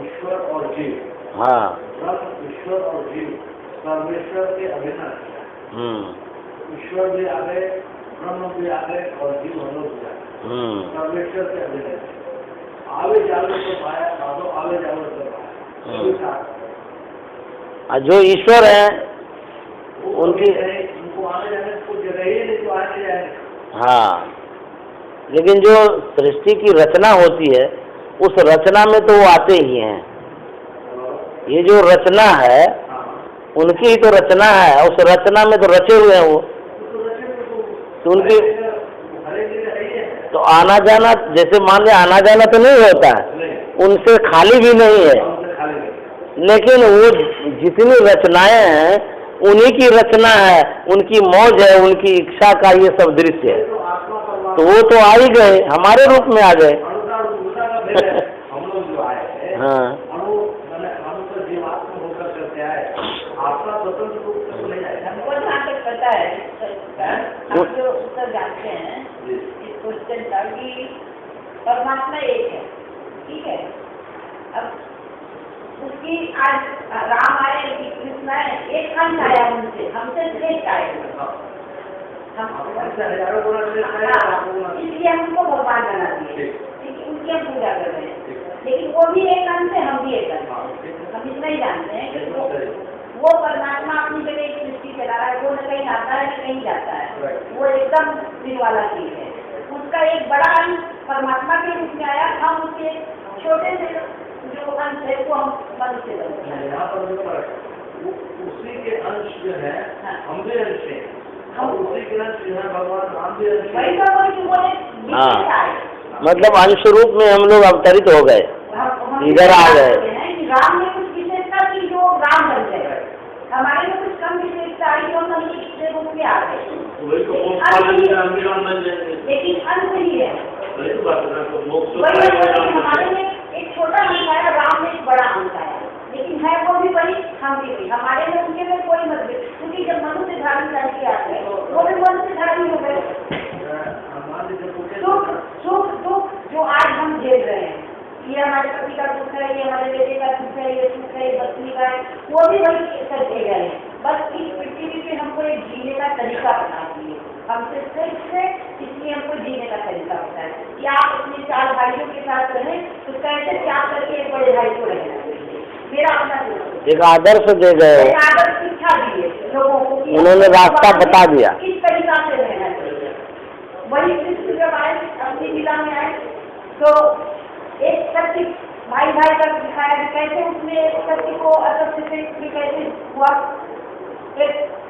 ईश्वर और जीव, हाँ ईश्वर और जीव परमेश्वर के अभिन्न, ईश्वर भी आगे, ब्रह्म भी आगे और जीव हम लोग भी आगे, परमेश्वर के अभिन्न आवे जावे तो पाया, आवे जावे तो पाया। जो ईश्वर है उनकी उनको आने जाने को जगह ही नहीं, तो आने जाएंगे। हाँ, लेकिन जो सृष्टि की रचना होती है उस रचना में तो वो आते ही हैं। ये जो रचना है उनकी ही तो रचना है, उस रचना में तो रचे हुए हैं वो, तो उनकी तो आना जाना, जैसे मान लिया आना जाना तो नहीं होता है, उनसे खाली भी नहीं है, लेकिन वो जितनी रचनाएं हैं उन्हीं की रचना है, उनकी मौज है, उनकी इच्छा का ये सब दृश्य है। तो वो तो आ ही गए, हमारे रूप में आ गए। हम लोग जो आए हैं, हाँ हम तो जीवात्मा होकर करके आए, आपका स्वतंत्र रूप से नहीं आए। हमको जहाँ तक पता है हम जो उत्तर जानते हैं इस क्वेश्चन का कि परमात्मा एक है, ठीक है। अब उसकी आज राम आए कि कृष्ण आए, एक अंश आया उनसे, हमसे श्रेष्ठ आए, इसलिए हम उनको भगवान बना दिए, उनकी हम पूजा कर रहे हैं। लेकिन वो भी एक अंश है, हम भी एक अंश है। हम इतना ही जानते हैं कि वो परमात्मा अपनी जगह एक सृष्टि चला रहा है, वो न कहीं आता है न कहीं जाता है, वो एकदम दिन वाला चीज है। उसका एक बड़ा अंश परमात्मा के रूप में आया, हम उसके छोटे से जो अंश है वो हम मनुष्य बनते हैं। यहाँ पर उसी के अंश जो है हम भी अंश हैं, हम उसी के अंश जो है भगवान राम भी अंश वही तो बोले। हाँ, मतलब अंश रूप में हम लोग अवतरित हो गए, इधर आ गए। राम ने कुछ विशेषता की जो राम बन गए, हमारे में कुछ कम विशेषता आई तो हम इसके रूप में आ गए, लेकिन अंत ही है। हमारे में एक छोटा अंश आया, राम में एक बड़ा अंश आया, लेकिन है वो भी वही, हम भी वही। हमारे में उनके में कोई मतभेद, क्योंकि जब मनुष्य धारण करके आते हैं वो भी मनुष्य धारण हो गए। सुख दुख जो आज हम झेल रहे हैं, ये हमारे पति का दुख है, ये हमारे बेटे का दुख है, ये सुख है, ये बच्ची का है, वो भी वही करके गए हैं। बस इस पृथ्वी पे हमको एक जीने का तरीका बता दिए, हमसे श्रेष्ठ है, इसलिए हमको जीने का तरीका होता है कि आप अपने 4 भाइयों के साथ रहें, तो कैसे त्याग करके एक बड़े भाई को रहना चाहिए। मेरा अपना एक आदर्श दे गए, आदर्श शिक्षा दिए लोगों को, उन्होंने रास्ता बता दिया किस तरीका से रहना चाहिए। वही कृष्ण जब आए, अपनी लीला में आए, तो एक सत्य भाई भाई का दिखाया कि कैसे उसमें सत्य को असत्य से कैसे हुआ,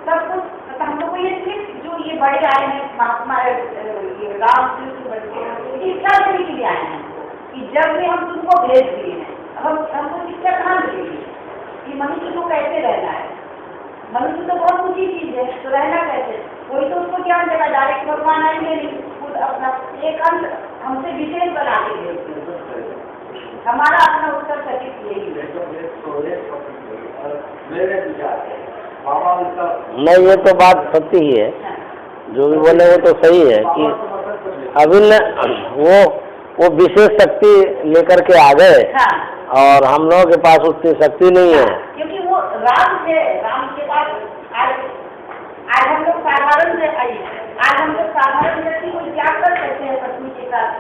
सब कुछ हम लोग को ये सिर्फ जो ये बड़े आए हैं महात्मा राम कृष्ण बच्चे शिक्षा देने के लिए आए हैं कि जब भी हम तुमको भेज दिए हैं, हमको शिक्षा कहाँ मिलेगी कि मनुष्य को कैसे रहना है। मनुष्य तो बहुत ऊँची चीज है, तो रहना कैसे, कोई तो उसको ज्ञान देगा, डायरेक्ट भगवान आएंगे नहीं, खुद अपना एक अंश हमसे विशेष बना के भेजते हैं। हमारा अपना उत्तर सटीक यही है। नहीं, ये तो बात सत्य ही है, जो भी बोले वो तो सही है कि अभी वो विशेष शक्ति लेकर के आ गए। हाँ। और हम लोगों के पास उतनी शक्ति नहीं है, क्योंकि वो राम के पास आज हम लोग साधारण से आई, आज हम लोग साधारण व्यक्ति को क्या कर सकते हैं पत्नी के साथ,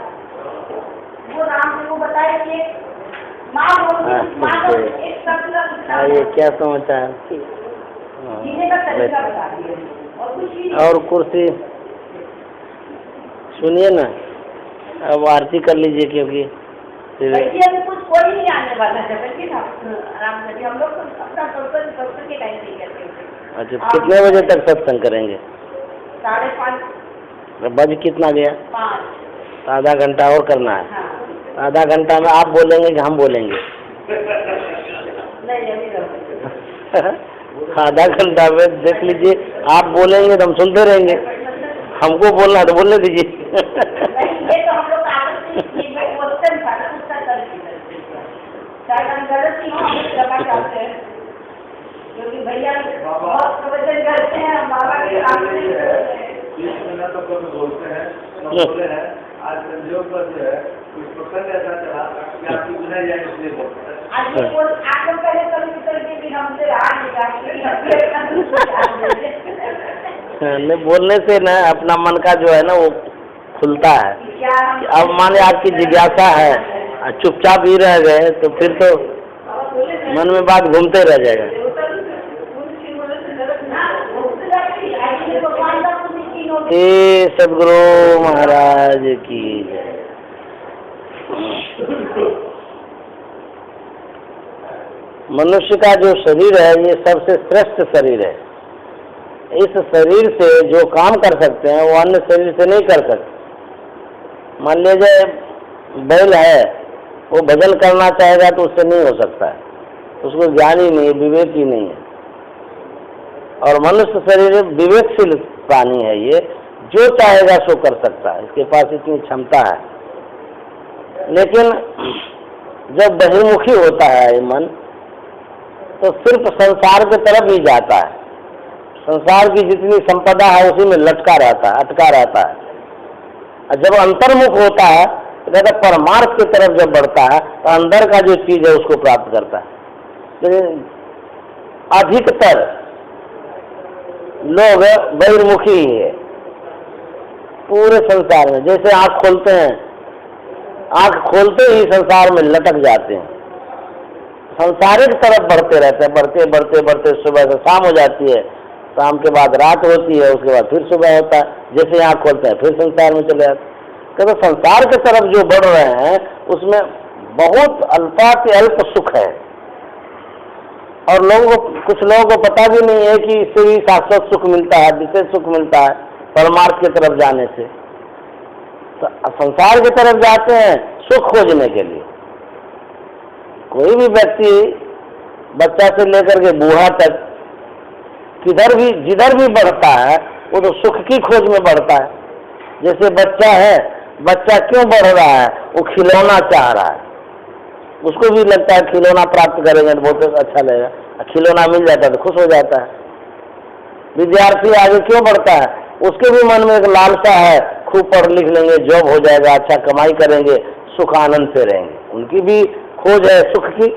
वो राम से वो बताए कि माँ एक शब्द ये क्या समाचार जीने का तरीका बता दिए और कुछ और कुर्सी सुनिए ना, अब आरती कर लीजिए, क्योंकि कुछ कोई नहीं आने वाला है, आराम करिए। हम लोग तो अपना सत्संग के टाइम नहीं करते हैं। अच्छा, कितने बजे तक सत्संग करेंगे? 5:30 बज कितना गया? 5। आधा घंटा और करना है। हाँ। आधा घंटा में आप बोलेंगे कि हम बोलेंगे? नहीं, आधा घंटा में देख लीजिए, आप बोलेंगे तो हम सुनते रहेंगे, हमको बोलना है तो बोलने दीजिए। ये तो हम लोग गलती क्षमा चाहते हैं, क्योंकि भैया बहुत प्रवचन करते हैं, बाबा के सामने तो बोलते हैं, बोले हैं आज संयोग पर जो है कुछ प्रसंग ऐसा चला कि आपकी गुनाह जाए, इसलिए बोलते हैं। आज ये बोल आप लोग पहले कभी करके भी हमसे नहीं, बोलने से ना अपना मन का जो है ना वो खुलता है। अब माने आपकी जिज्ञासा है, चुपचाप ही रह गए तो फिर तो मन में बात घूमते रह जाएगा। ये सदगुरु महाराज की मनुष्य का जो शरीर है ये सबसे श्रेष्ठ शरीर है। इस शरीर से जो काम कर सकते हैं वो अन्य शरीर से नहीं कर सकते। मान लीजिए बैल है, वो भजन करना चाहेगा तो उससे नहीं हो सकता है, उसको ज्ञान ही नहीं है, विवेक ही नहीं है। और मनुष्य शरीर विवेकशील प्राणी है, ये जो चाहेगा सो कर सकता है, इसके पास इतनी क्षमता है। लेकिन जब बहिर्मुखी होता है मन तो सिर्फ संसार की तरफ ही जाता है, संसार की जितनी संपदा है उसी में लटका रहता है, अटका रहता है। और जब अंतर्मुख होता है तो कहता परमार्थ की तरफ जब बढ़ता है तो अंदर का जो चीज है उसको प्राप्त करता है। लेकिन अधिकतर लोग बहिर्मुखी ही है पूरे संसार में। जैसे आंख खोलते हैं, आंख खोलते ही संसार में लटक जाते हैं, संसारिक तरफ बढ़ते रहते हैं, बढ़ते बढ़ते बढ़ते सुबह से शाम हो जाती है, शाम के बाद रात होती है, उसके बाद फिर सुबह होता है, जैसे आंख खोलते हैं फिर संसार में चले जाते हैं। तो संसार की तरफ जो बढ़ रहे हैं उसमें बहुत अल्पाति अल्प सुख है, और लोगों को, कुछ लोगों को पता भी नहीं है कि इससे भी शाश्वत सुख मिलता है, विशेष सुख मिलता है परमार्थ की तरफ जाने से। तो संसार की तरफ जाते हैं सुख खोजने के लिए। कोई भी व्यक्ति बच्चा से लेकर के बूढ़ा तक किधर भी जिधर भी बढ़ता है वो तो सुख की खोज में बढ़ता है। जैसे बच्चा है, बच्चा क्यों बढ़ रहा है? वो खिलौना चाह रहा है, उसको भी लगता है खिलौना प्राप्त करेंगे तो बहुत अच्छा लगेगा, खिलौना मिल जाता है तो खुश हो जाता है। विद्यार्थी आगे क्यों बढ़ता है? उसके भी मन में एक लालसा है, खूब पढ़ लिख लेंगे, जॉब हो जाएगा, अच्छा कमाई करेंगे, सुख आनंद से रहेंगे, उनकी भी खोज है सुख की।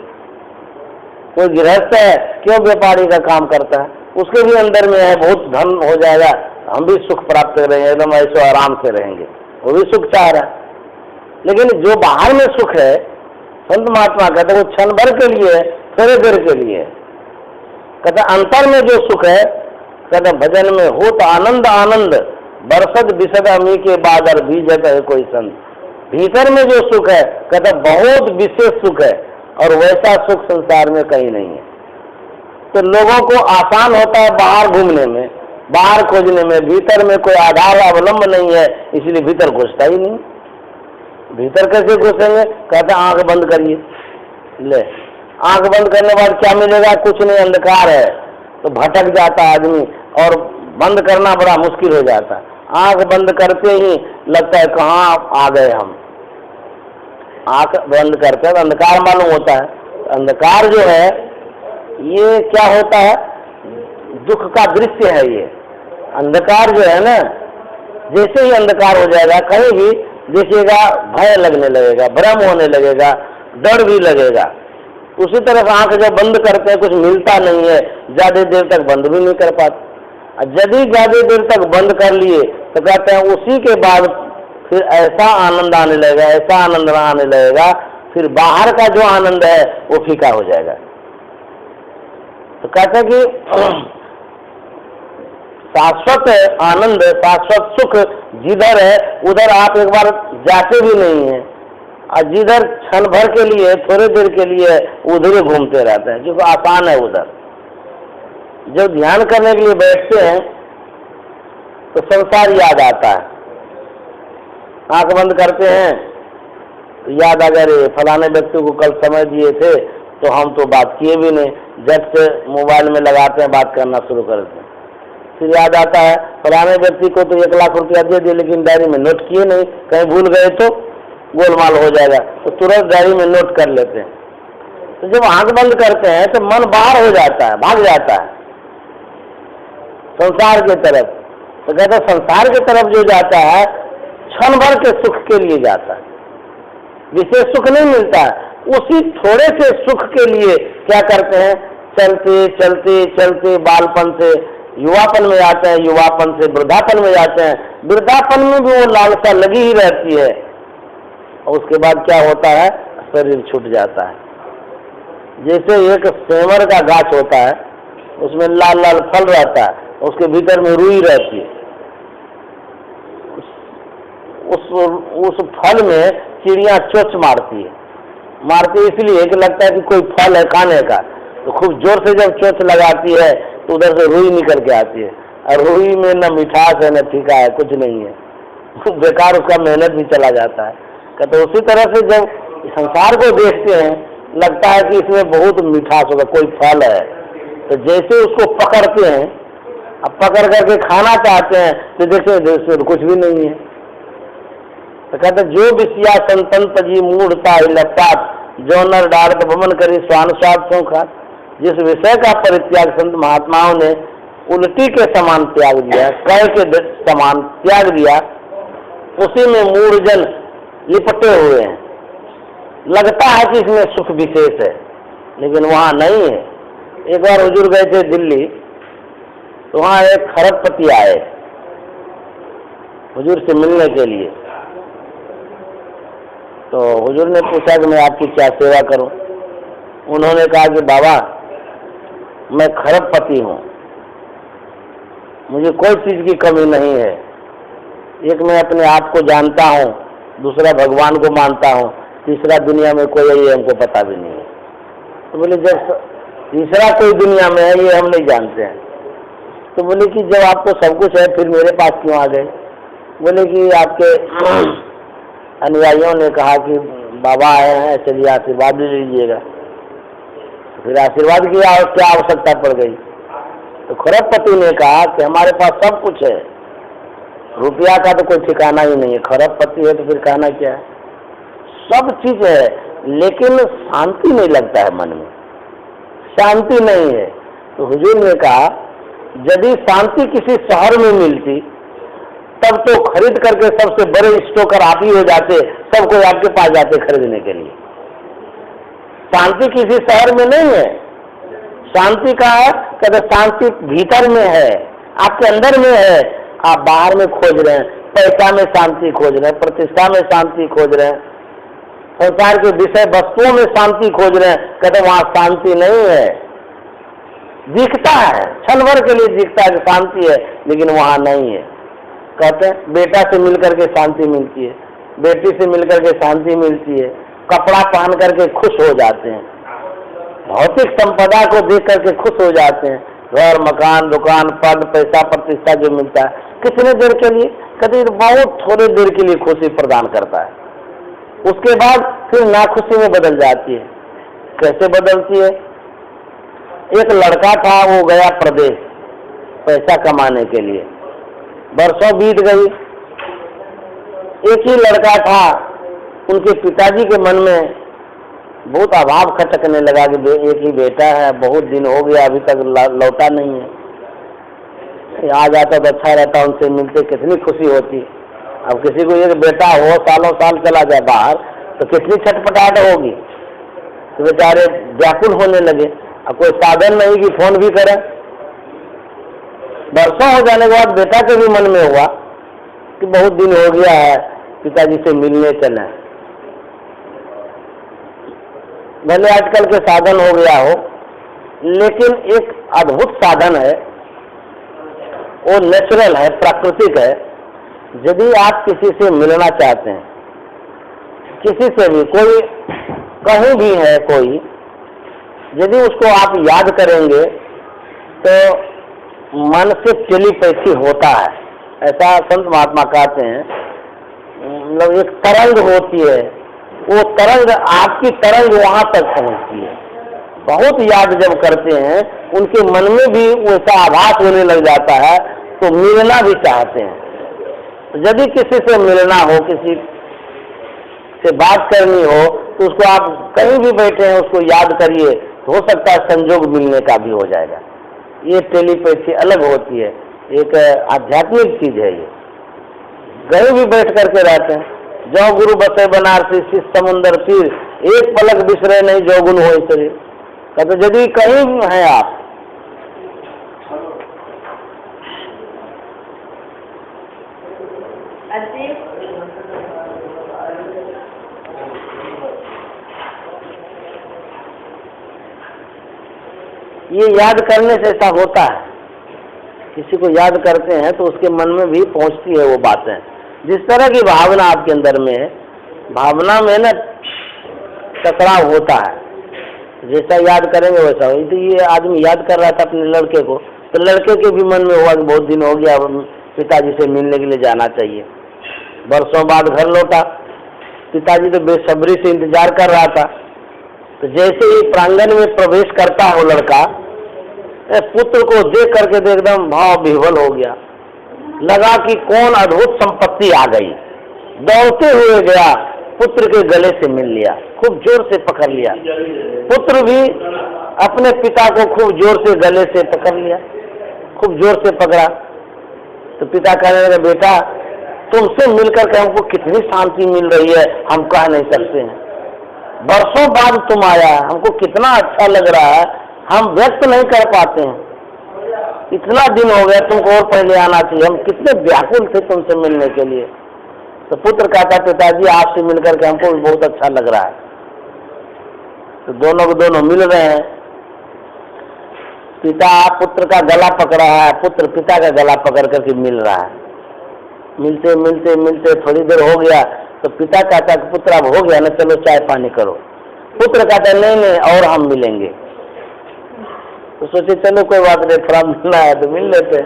कोई गृहस्थ है, क्यों व्यापारी का काम करता है? उसके भी अंदर में है बहुत धन हो जाएगा, हम भी सुख प्राप्त करेंगे, एकदम ऐसे आराम से रहेंगे, वो भी सुख चाह रहा है। लेकिन जो बाहर में सुख है, संत महात्मा कहते हैं वो क्षण भर के लिए, थोड़े देर के लिए। कहते अंतर में जो सुख है, कहते भजन में हो तो आनंद आनंद, बरसत बिसत अमी के बादर बीजत है कोई संत। भीतर में जो सुख है कहते बहुत विशेष सुख है, और वैसा सुख संसार में कहीं नहीं है। तो लोगों को आसान होता है बाहर घूमने में, बाहर खोजने में, भीतर में कोई आधार अवलंब नहीं है, इसलिए भीतर घुसता ही नहीं। भीतर कैसे घुसेंगे? कहते आंख बंद करिए, ले आंख बंद करने के बाद क्या मिलेगा? कुछ नहीं, अंधकार है। तो भटक जाता है आदमी, और बंद करना बड़ा मुश्किल हो जाता है। आंख बंद करते ही लगता है कहाँ आ गए हम। आंख बंद करते हैं तो अंधकार मालूम होता है। अंधकार जो है ये क्या होता है? दुख का दृश्य है ये अंधकार जो है ना। जैसे ही अंधकार हो जाएगा कहीं भी देखिएगा भय लगने लगेगा, भ्रम होने लगेगा, डर भी लगेगा। उसी तरह आंख जब बंद करते हैं कुछ मिलता नहीं है, ज्यादा देर तक बंद भी नहीं कर पाते। यदि ज्यादा देर तक बंद कर लिए तो कहते हैं उसी के बाद फिर ऐसा आनंद आने लगेगा, ऐसा आनंद आने लगेगा, फिर बाहर का जो आनंद है वो फीका हो जाएगा। तो कहते हैं कि शाश्वत आनंद, शाश्वत सुख जिधर है उधर आप एक बार जाते भी नहीं है, और जिधर क्षण भर के लिए, थोड़े देर के लिए उधर ही घूमते रहते हैं, क्योंकि आसान है उधर। जब ध्यान करने के लिए बैठते हैं तो संसार याद आता है। आंख बंद करते हैं तो याद आ गया, फलाने व्यक्ति को कल समय दिए थे तो हम तो बात किए भी नहीं, जब से मोबाइल में लगाते हैं बात करना शुरू करते हैं। फिर याद आता है फलाने व्यक्ति को तो 1 लाख रुपया दे दिए लेकिन डायरी में नोट किए नहीं, कहीं भूल गए तो गोलमाल हो जाएगा, तो तुरंत डायरी में नोट कर लेते हैं। तो जब आंख बंद करते हैं तो मन बाहर हो जाता है, भाग जाता है संसार की तरफ। तो कहते हैं संसार की तरफ जो जाता है क्षण भर के सुख के लिए जाता है, विशेष सुख नहीं मिलता है। उसी थोड़े से सुख के लिए क्या करते हैं? चलते चलते चलते बालपन से युवापन में जाते हैं, युवापन से वृद्धापन में जाते हैं, वृद्धापन में भी वो लालसा लगी ही रहती है, और उसके बाद क्या होता है? शरीर छूट जाता है। जैसे एक सेमर का गाछ होता है, उसमें लाल लाल फल रहता है, उसके भीतर में रुई रहती है। उस फल में चिड़िया चोंच मारती है इसलिए कि लगता है कि कोई फल है खाने का, तो खूब जोर से जब चोंच लगाती है तो उधर से रुई निकल के आती है, और रुई में न मिठास है न फीका है, कुछ नहीं है, बेकार उसका मेहनत भी चला जाता है। कहते उसी तरह से जब संसार को देखते हैं लगता है कि इसमें बहुत मिठास होगा, कोई फल है, तो जैसे उसको पकड़ते हैं, अब पकड़ करके खाना चाहते हैं तो देखते कुछ भी नहीं है। तो कहते जो विषया संतंत जी मूढ़ता लपटात, जो नर डारत भमन करी स्वान स्वाद सौ खात। जिस विषय का परित्याग संत महात्माओं ने उल्टी के समान त्याग दिया, कय के समान त्याग दिया, उसी में मूढ़जन लिपटे हुए हैं। लगता है कि इसमें सुख विशेष है, लेकिन वहाँ नहीं है। एक बार हुजूर गए थे दिल्ली, तो वहाँ एक खरबपति आए हुजूर से मिलने के लिए। तो हुजूर ने पूछा कि मैं आपकी क्या सेवा करूं। उन्होंने कहा कि बाबा, मैं खरबपति हूं, मुझे कोई चीज की कमी नहीं है। एक मैं अपने आप को जानता हूं, दूसरा भगवान को मानता हूं, तीसरा दुनिया में कोई है ये हमको पता भी नहीं है। तो बोले जब तीसरा कोई दुनिया में है ये हम नहीं जानते हैं। तो बोले कि जब आपको सब कुछ है फिर मेरे पास क्यों आ गए? बोले कि आपके अनुयायियों ने कहा कि बाबा आए हैं, चलिए आशीर्वाद ले लीजिएगा। फिर आशीर्वाद किया और क्या आवश्यकता पड़ गई? तो खरबपति ने कहा कि हमारे पास सब कुछ है, रुपया का तो कोई ठिकाना ही नहीं है। खरबपति है तो फिर कहना क्या है? सब चीज है, लेकिन शांति नहीं लगता है, मन में शांति नहीं है। तो हुजूर ने कहा यदि शांति किसी शहर में मिलती तब तो खरीद करके सबसे बड़े स्टोकर आप ही हो जाते, सब कोई आपके पास जाते खरीदने के लिए। शांति किसी शहर में नहीं है। शांति का है कहते शांति भीतर में है, आपके अंदर में है। आप बाहर में खोज रहे हैं, पैसा में शांति खोज रहे हैं, प्रतिष्ठा में शांति खोज रहे हैं, संसार के विषय वस्तुओं में शांति खोज रहे हैं। कहते वहां शांति नहीं है। दिखता है, क्षण भर के लिए दिखता है कि शांति है, लेकिन वहां नहीं है। कहते हैं बेटा से मिलकर के शांति मिलती है, बेटी से मिलकर के शांति मिलती है, कपड़ा पहन करके खुश हो जाते हैं, भौतिक संपदा को देख करके खुश हो जाते हैं, घर मकान दुकान पद पैसा प्रतिष्ठा जो मिलता है कितने देर के लिए? कहते बहुत थोड़े देर के लिए खुशी प्रदान करता है, उसके बाद फिर नाखुशी में बदल जाती है। कैसे बदलती है? एक लड़का था, वो गया प्रदेश पैसा कमाने के लिए, बरसों बीत गई। एक ही लड़का था, उनके पिताजी के मन में बहुत अभाव खटकने लगा कि एक ही बेटा है, बहुत दिन हो गया अभी तक लौटा नहीं है। आ जाता तो अच्छा रहता, उनसे मिलते कितनी खुशी होती। अब किसी को एक बेटा हो सालों साल चला जाए बाहर तो कितनी छटपटाहट होगी। तो बेचारे व्याकुल होने लगे। अब कोई साधन नहीं कि फोन भी करें। बरसों हो जाने के बाद बेटा के भी मन में हुआ कि बहुत दिन हो गया है, पिताजी से मिलने चले। भले आजकल के साधन हो गया हो, लेकिन एक अद्भुत साधन है, वो नेचुरल है, प्राकृतिक है। यदि आप किसी से मिलना चाहते हैं, किसी से भी, कोई कहीं भी है कोई, यदि उसको आप याद करेंगे तो मन से टेलीपैथी होता है, ऐसा संत महात्मा कहते हैं। मतलब एक तरंग होती है, वो तरंग आपकी तरंग वहां तक पहुंचती है। बहुत याद जब करते हैं उनके मन में भी वैसा आभास होने लग जाता है, तो मिलना भी चाहते हैं। यदि किसी से मिलना हो, किसी से बात करनी हो, तो उसको आप कहीं भी बैठे हैं उसको याद करिए, हो सकता है संजोग मिलने का भी हो जाएगा। ये टेलीपैथी अलग होती है, एक आध्यात्मिक चीज है। ये कहीं भी बैठ करके रहते हैं। जो गुरु बसे बनारसी शिष्य समुंदर तीर, एक पलक बिसरे नहीं जो गुण हो शरीर। कहते यदि कहीं हैं आप, ये याद करने से ऐसा होता है। किसी को याद करते हैं तो उसके मन में भी पहुंचती है वो बातें। जिस तरह की भावना आपके अंदर में है, भावना में ना टकराव होता है, जैसा याद करेंगे वैसा हो। तो ये आदमी याद कर रहा था अपने लड़के को, तो लड़के के भी मन में हुआ कि बहुत दिन हो गया, पिताजी से मिलने के लिए जाना चाहिए। बरसों बाद घर लौटा, पिताजी तो बेसब्री से इंतजार कर रहा था। तो जैसे ही प्रांगण में प्रवेश करता हो लड़का, पुत्र को देख करके तो एकदम भाव विह्वल हो गया। लगा कि कौन अद्भुत संपत्ति आ गई। दौड़ते हुए गया, पुत्र के गले से मिल लिया, खूब जोर से पकड़ लिया। पुत्र भी अपने पिता को खूब जोर से गले से पकड़ लिया, खूब जोर से पकड़ा। तो पिता कहने लगे, बेटा तुमसे मिलकर के हमको कितनी शांति मिल रही है, हम कह नहीं सकते हैं। बरसों बाद तुम आया, हमको कितना अच्छा लग रहा है, हम व्यक्त नहीं कर पाते हैं। इतना दिन हो गया, तुमको और पहले आना चाहिए, हम कितने व्याकुल थे तुमसे मिलने के लिए। तो पुत्र कहता, पिताजी आपसे मिलकर के हमको भी बहुत अच्छा लग रहा है। तो दोनों को दोनों मिल रहे हैं। पिता पुत्र का गला पकड़ा है, पुत्र पिता का गला पकड़ करके मिल रहा है। मिलते मिलते मिलते थोड़ी देर हो गया तो पिता कहता कि पुत्र अब हो गया ना, चलो चाय पानी करो। पुत्र कहता नहीं नहीं और हम मिलेंगे। तो सोचे चलो कोई बात नहीं, थोड़ा मिलना है तो मिल लेते।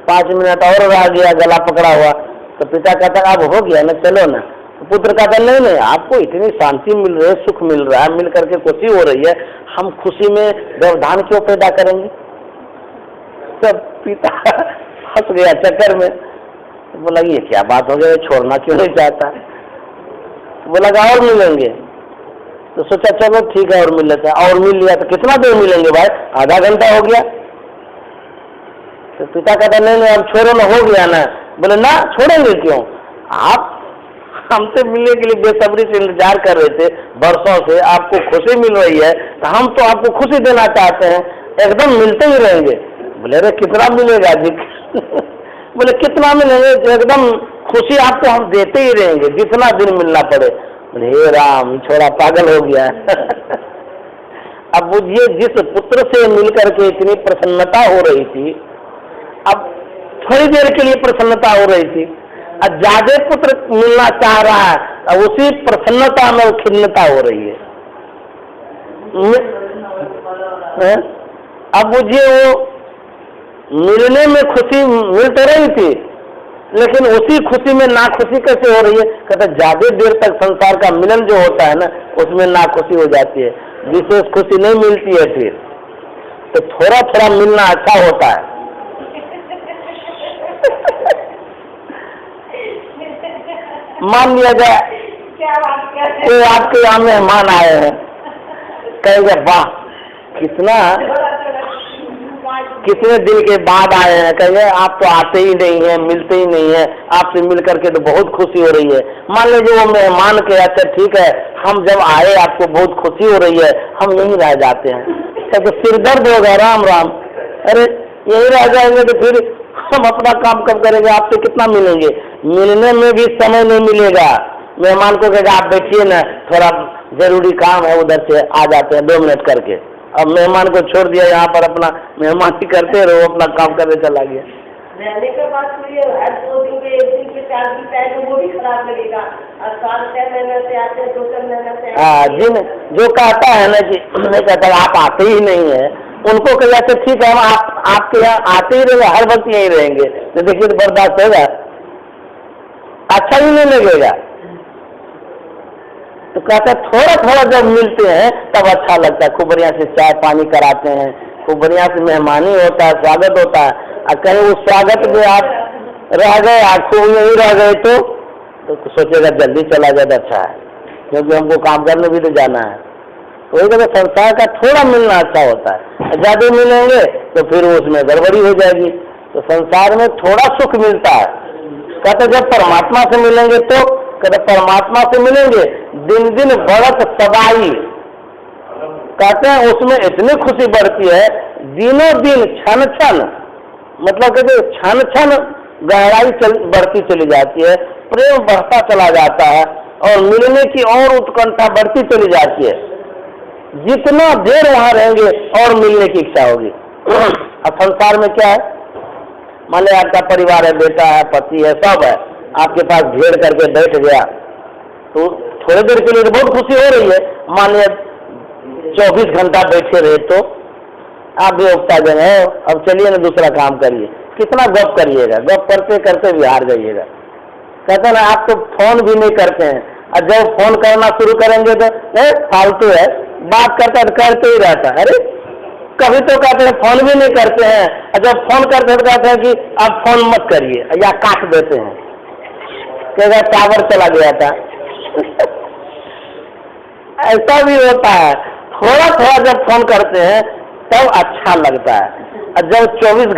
5 मिनट और रह गया गला पकड़ा हुआ। तो पिता कहता अब हो गया ना, चलो ना। तो पुत्र कहता नहीं नहीं, आपको इतनी शांति मिल रही है, सुख मिल रहा है, मिल करके खुशी हो रही है, हम खुशी में व्यवधान क्यों पैदा करेंगे। तो पिता हंस गया चक्कर में। बोला ये क्या बात हो गई, छोड़ना क्यों नहीं चाहता। बोला और मिलेंगे। तो सोचा चलो ठीक है और मिल लेते हैं। और मिल लिया। तो कितना देर मिलेंगे भाई, आधा घंटा हो गया। तो पिता कहता नहीं नहीं अब छोड़ो ना, हो गया ना। बोले ना छोड़ेंगे क्यों, आप हमसे मिलने के लिए बेसब्री से इंतजार कर रहे थे बरसों से, आपको खुशी मिल रही है तो हम तो आपको खुशी देना चाहते हैं, एकदम मिलते ही रहेंगे। बोले अरे कितना मिलेगा जी। बोले कितना मिलेंगे, एकदम खुशी आपको हम देते ही रहेंगे जितना दिन मिलना पड़े। बोले हे राम, छोड़ा पागल हो गया। अब बुझिए जिस पुत्र से मिलकर के इतनी प्रसन्नता हो रही थी, अब थोड़ी देर के लिए प्रसन्नता हो रही थी, अब ज्यादा पुत्र मिलना चाह रहा है, अब उसी प्रसन्नता में खिन्नता हो रही है। अब बुझिए वो मिलने में खुशी मिल तो रही थी, लेकिन उसी खुशी में नाखुशी कैसे हो रही है। कहते ज्यादा देर तक संसार का मिलन जो होता है ना, उसमें नाखुशी हो जाती है, विशेष खुशी नहीं मिलती है। फिर तो थोड़ा थोड़ा मिलना अच्छा होता है। मान लिया जाए तो आपके यहाँ मेहमान आए हैं, कहेंगे वाह कितने दिन के बाद आए हैं, कहेंगे आप तो आते ही नहीं हैं, मिलते ही नहीं हैं, आपसे मिल करके तो बहुत खुशी हो रही है। मान लीजिए वो मेहमान के अच्छा ठीक है, हम जब आए आपको बहुत खुशी हो रही है, हम यहीं रह जाते हैं, तो सिर दर्द होगा। राम राम, अरे यहीं रह जाएंगे तो फिर हम अपना काम कब करेंगे, आपसे कितना मिलेंगे। मिलने में भी समय नहीं मिलेगा। मेहमान को कहेगा आप बैठिए ना, थोड़ा जरूरी काम है, उधर से आ जाते हैं 2 मिनट करके। अब मेहमान को छोड़ दिया यहाँ पर, अपना मेहमानी करते रहो, अपना काम करने चला गया। रहने के बाद तो ये 2 दिन के 1 दिन के 4 दिन का है तो वो भी खराब लगेगा। और 6 महीने से आते हैं, 2 महीने से। हाँ, जिन जो कहता है ना कि नहीं कहता आप आते ही नहीं है, उनको कह जाते ठीक है हम आपके यहाँ आते ही रहेंगे, हर वक्त यहीं रहेंगे। तो देखिए तो बर्दाश्त होगा, अच्छा ही नहीं लगेगा। तो कहता थोड़ा थोड़ा जब मिलते हैं तब अच्छा लगता है, खूब बढ़िया से चाय पानी कराते हैं, खूब बढ़िया से मेहमानी होता है, स्वागत होता है। और कहीं उस स्वागत में आप रह गए, आंखों में ही रह गए तो सोचेगा जल्दी चला जाए तो अच्छा है, क्योंकि हमको काम करने भी तो जाना है। वही तो संसार का थोड़ा मिलना अच्छा होता है, ज्यादा मिलेंगे तो फिर उसमें गड़बड़ी हो जाएगी। तो संसार में थोड़ा सुख मिलता है। कहते जब परमात्मा से मिलेंगे तो कहते परमात्मा से मिलेंगे दिन दिन बढ़त सदाई। कहते हैं उसमें इतनी खुशी बढ़ती है, दिनों दिन क्षण क्षण, मतलब कहते क्षण क्षण गहराई बढ़ती चली जाती है, प्रेम बढ़ता चला जाता है और मिलने की और उत्कंठा बढ़ती चली जाती है। जितना देर वहां रहेंगे और मिलने की इच्छा होगी। अब संसार में क्या है, मान लीजिए आपका परिवार है, बेटा है, पति है, सब है, आपके पास घेर करके बैठ गया तो थोड़ी देर के लिए तो बहुत खुशी हो रही है। मान लीजिए 24 घंटा बैठे रहे तो आप भी उगता जाए, अब चलिए ना दूसरा काम करिए, कितना गप करिएगा, गप करते करते भी हार जाइएगा। कहते ना आप तो फोन भी नहीं करते हैं, और जब फोन करना शुरू करेंगे तो फालतू है, बात करते ही रहता है। अरे कभी तो कहते हैं फोन भी नहीं करते हैं, और जब फोन करते हैं तो कहते हैं कि अब फोन मत करिए या काट देते हैं, कहेगा टावर चला गया था। ऐसा भी होता है। थोड़ा थोड़ा जब फोन करते हैं तब अच्छा लगता है, और जब 24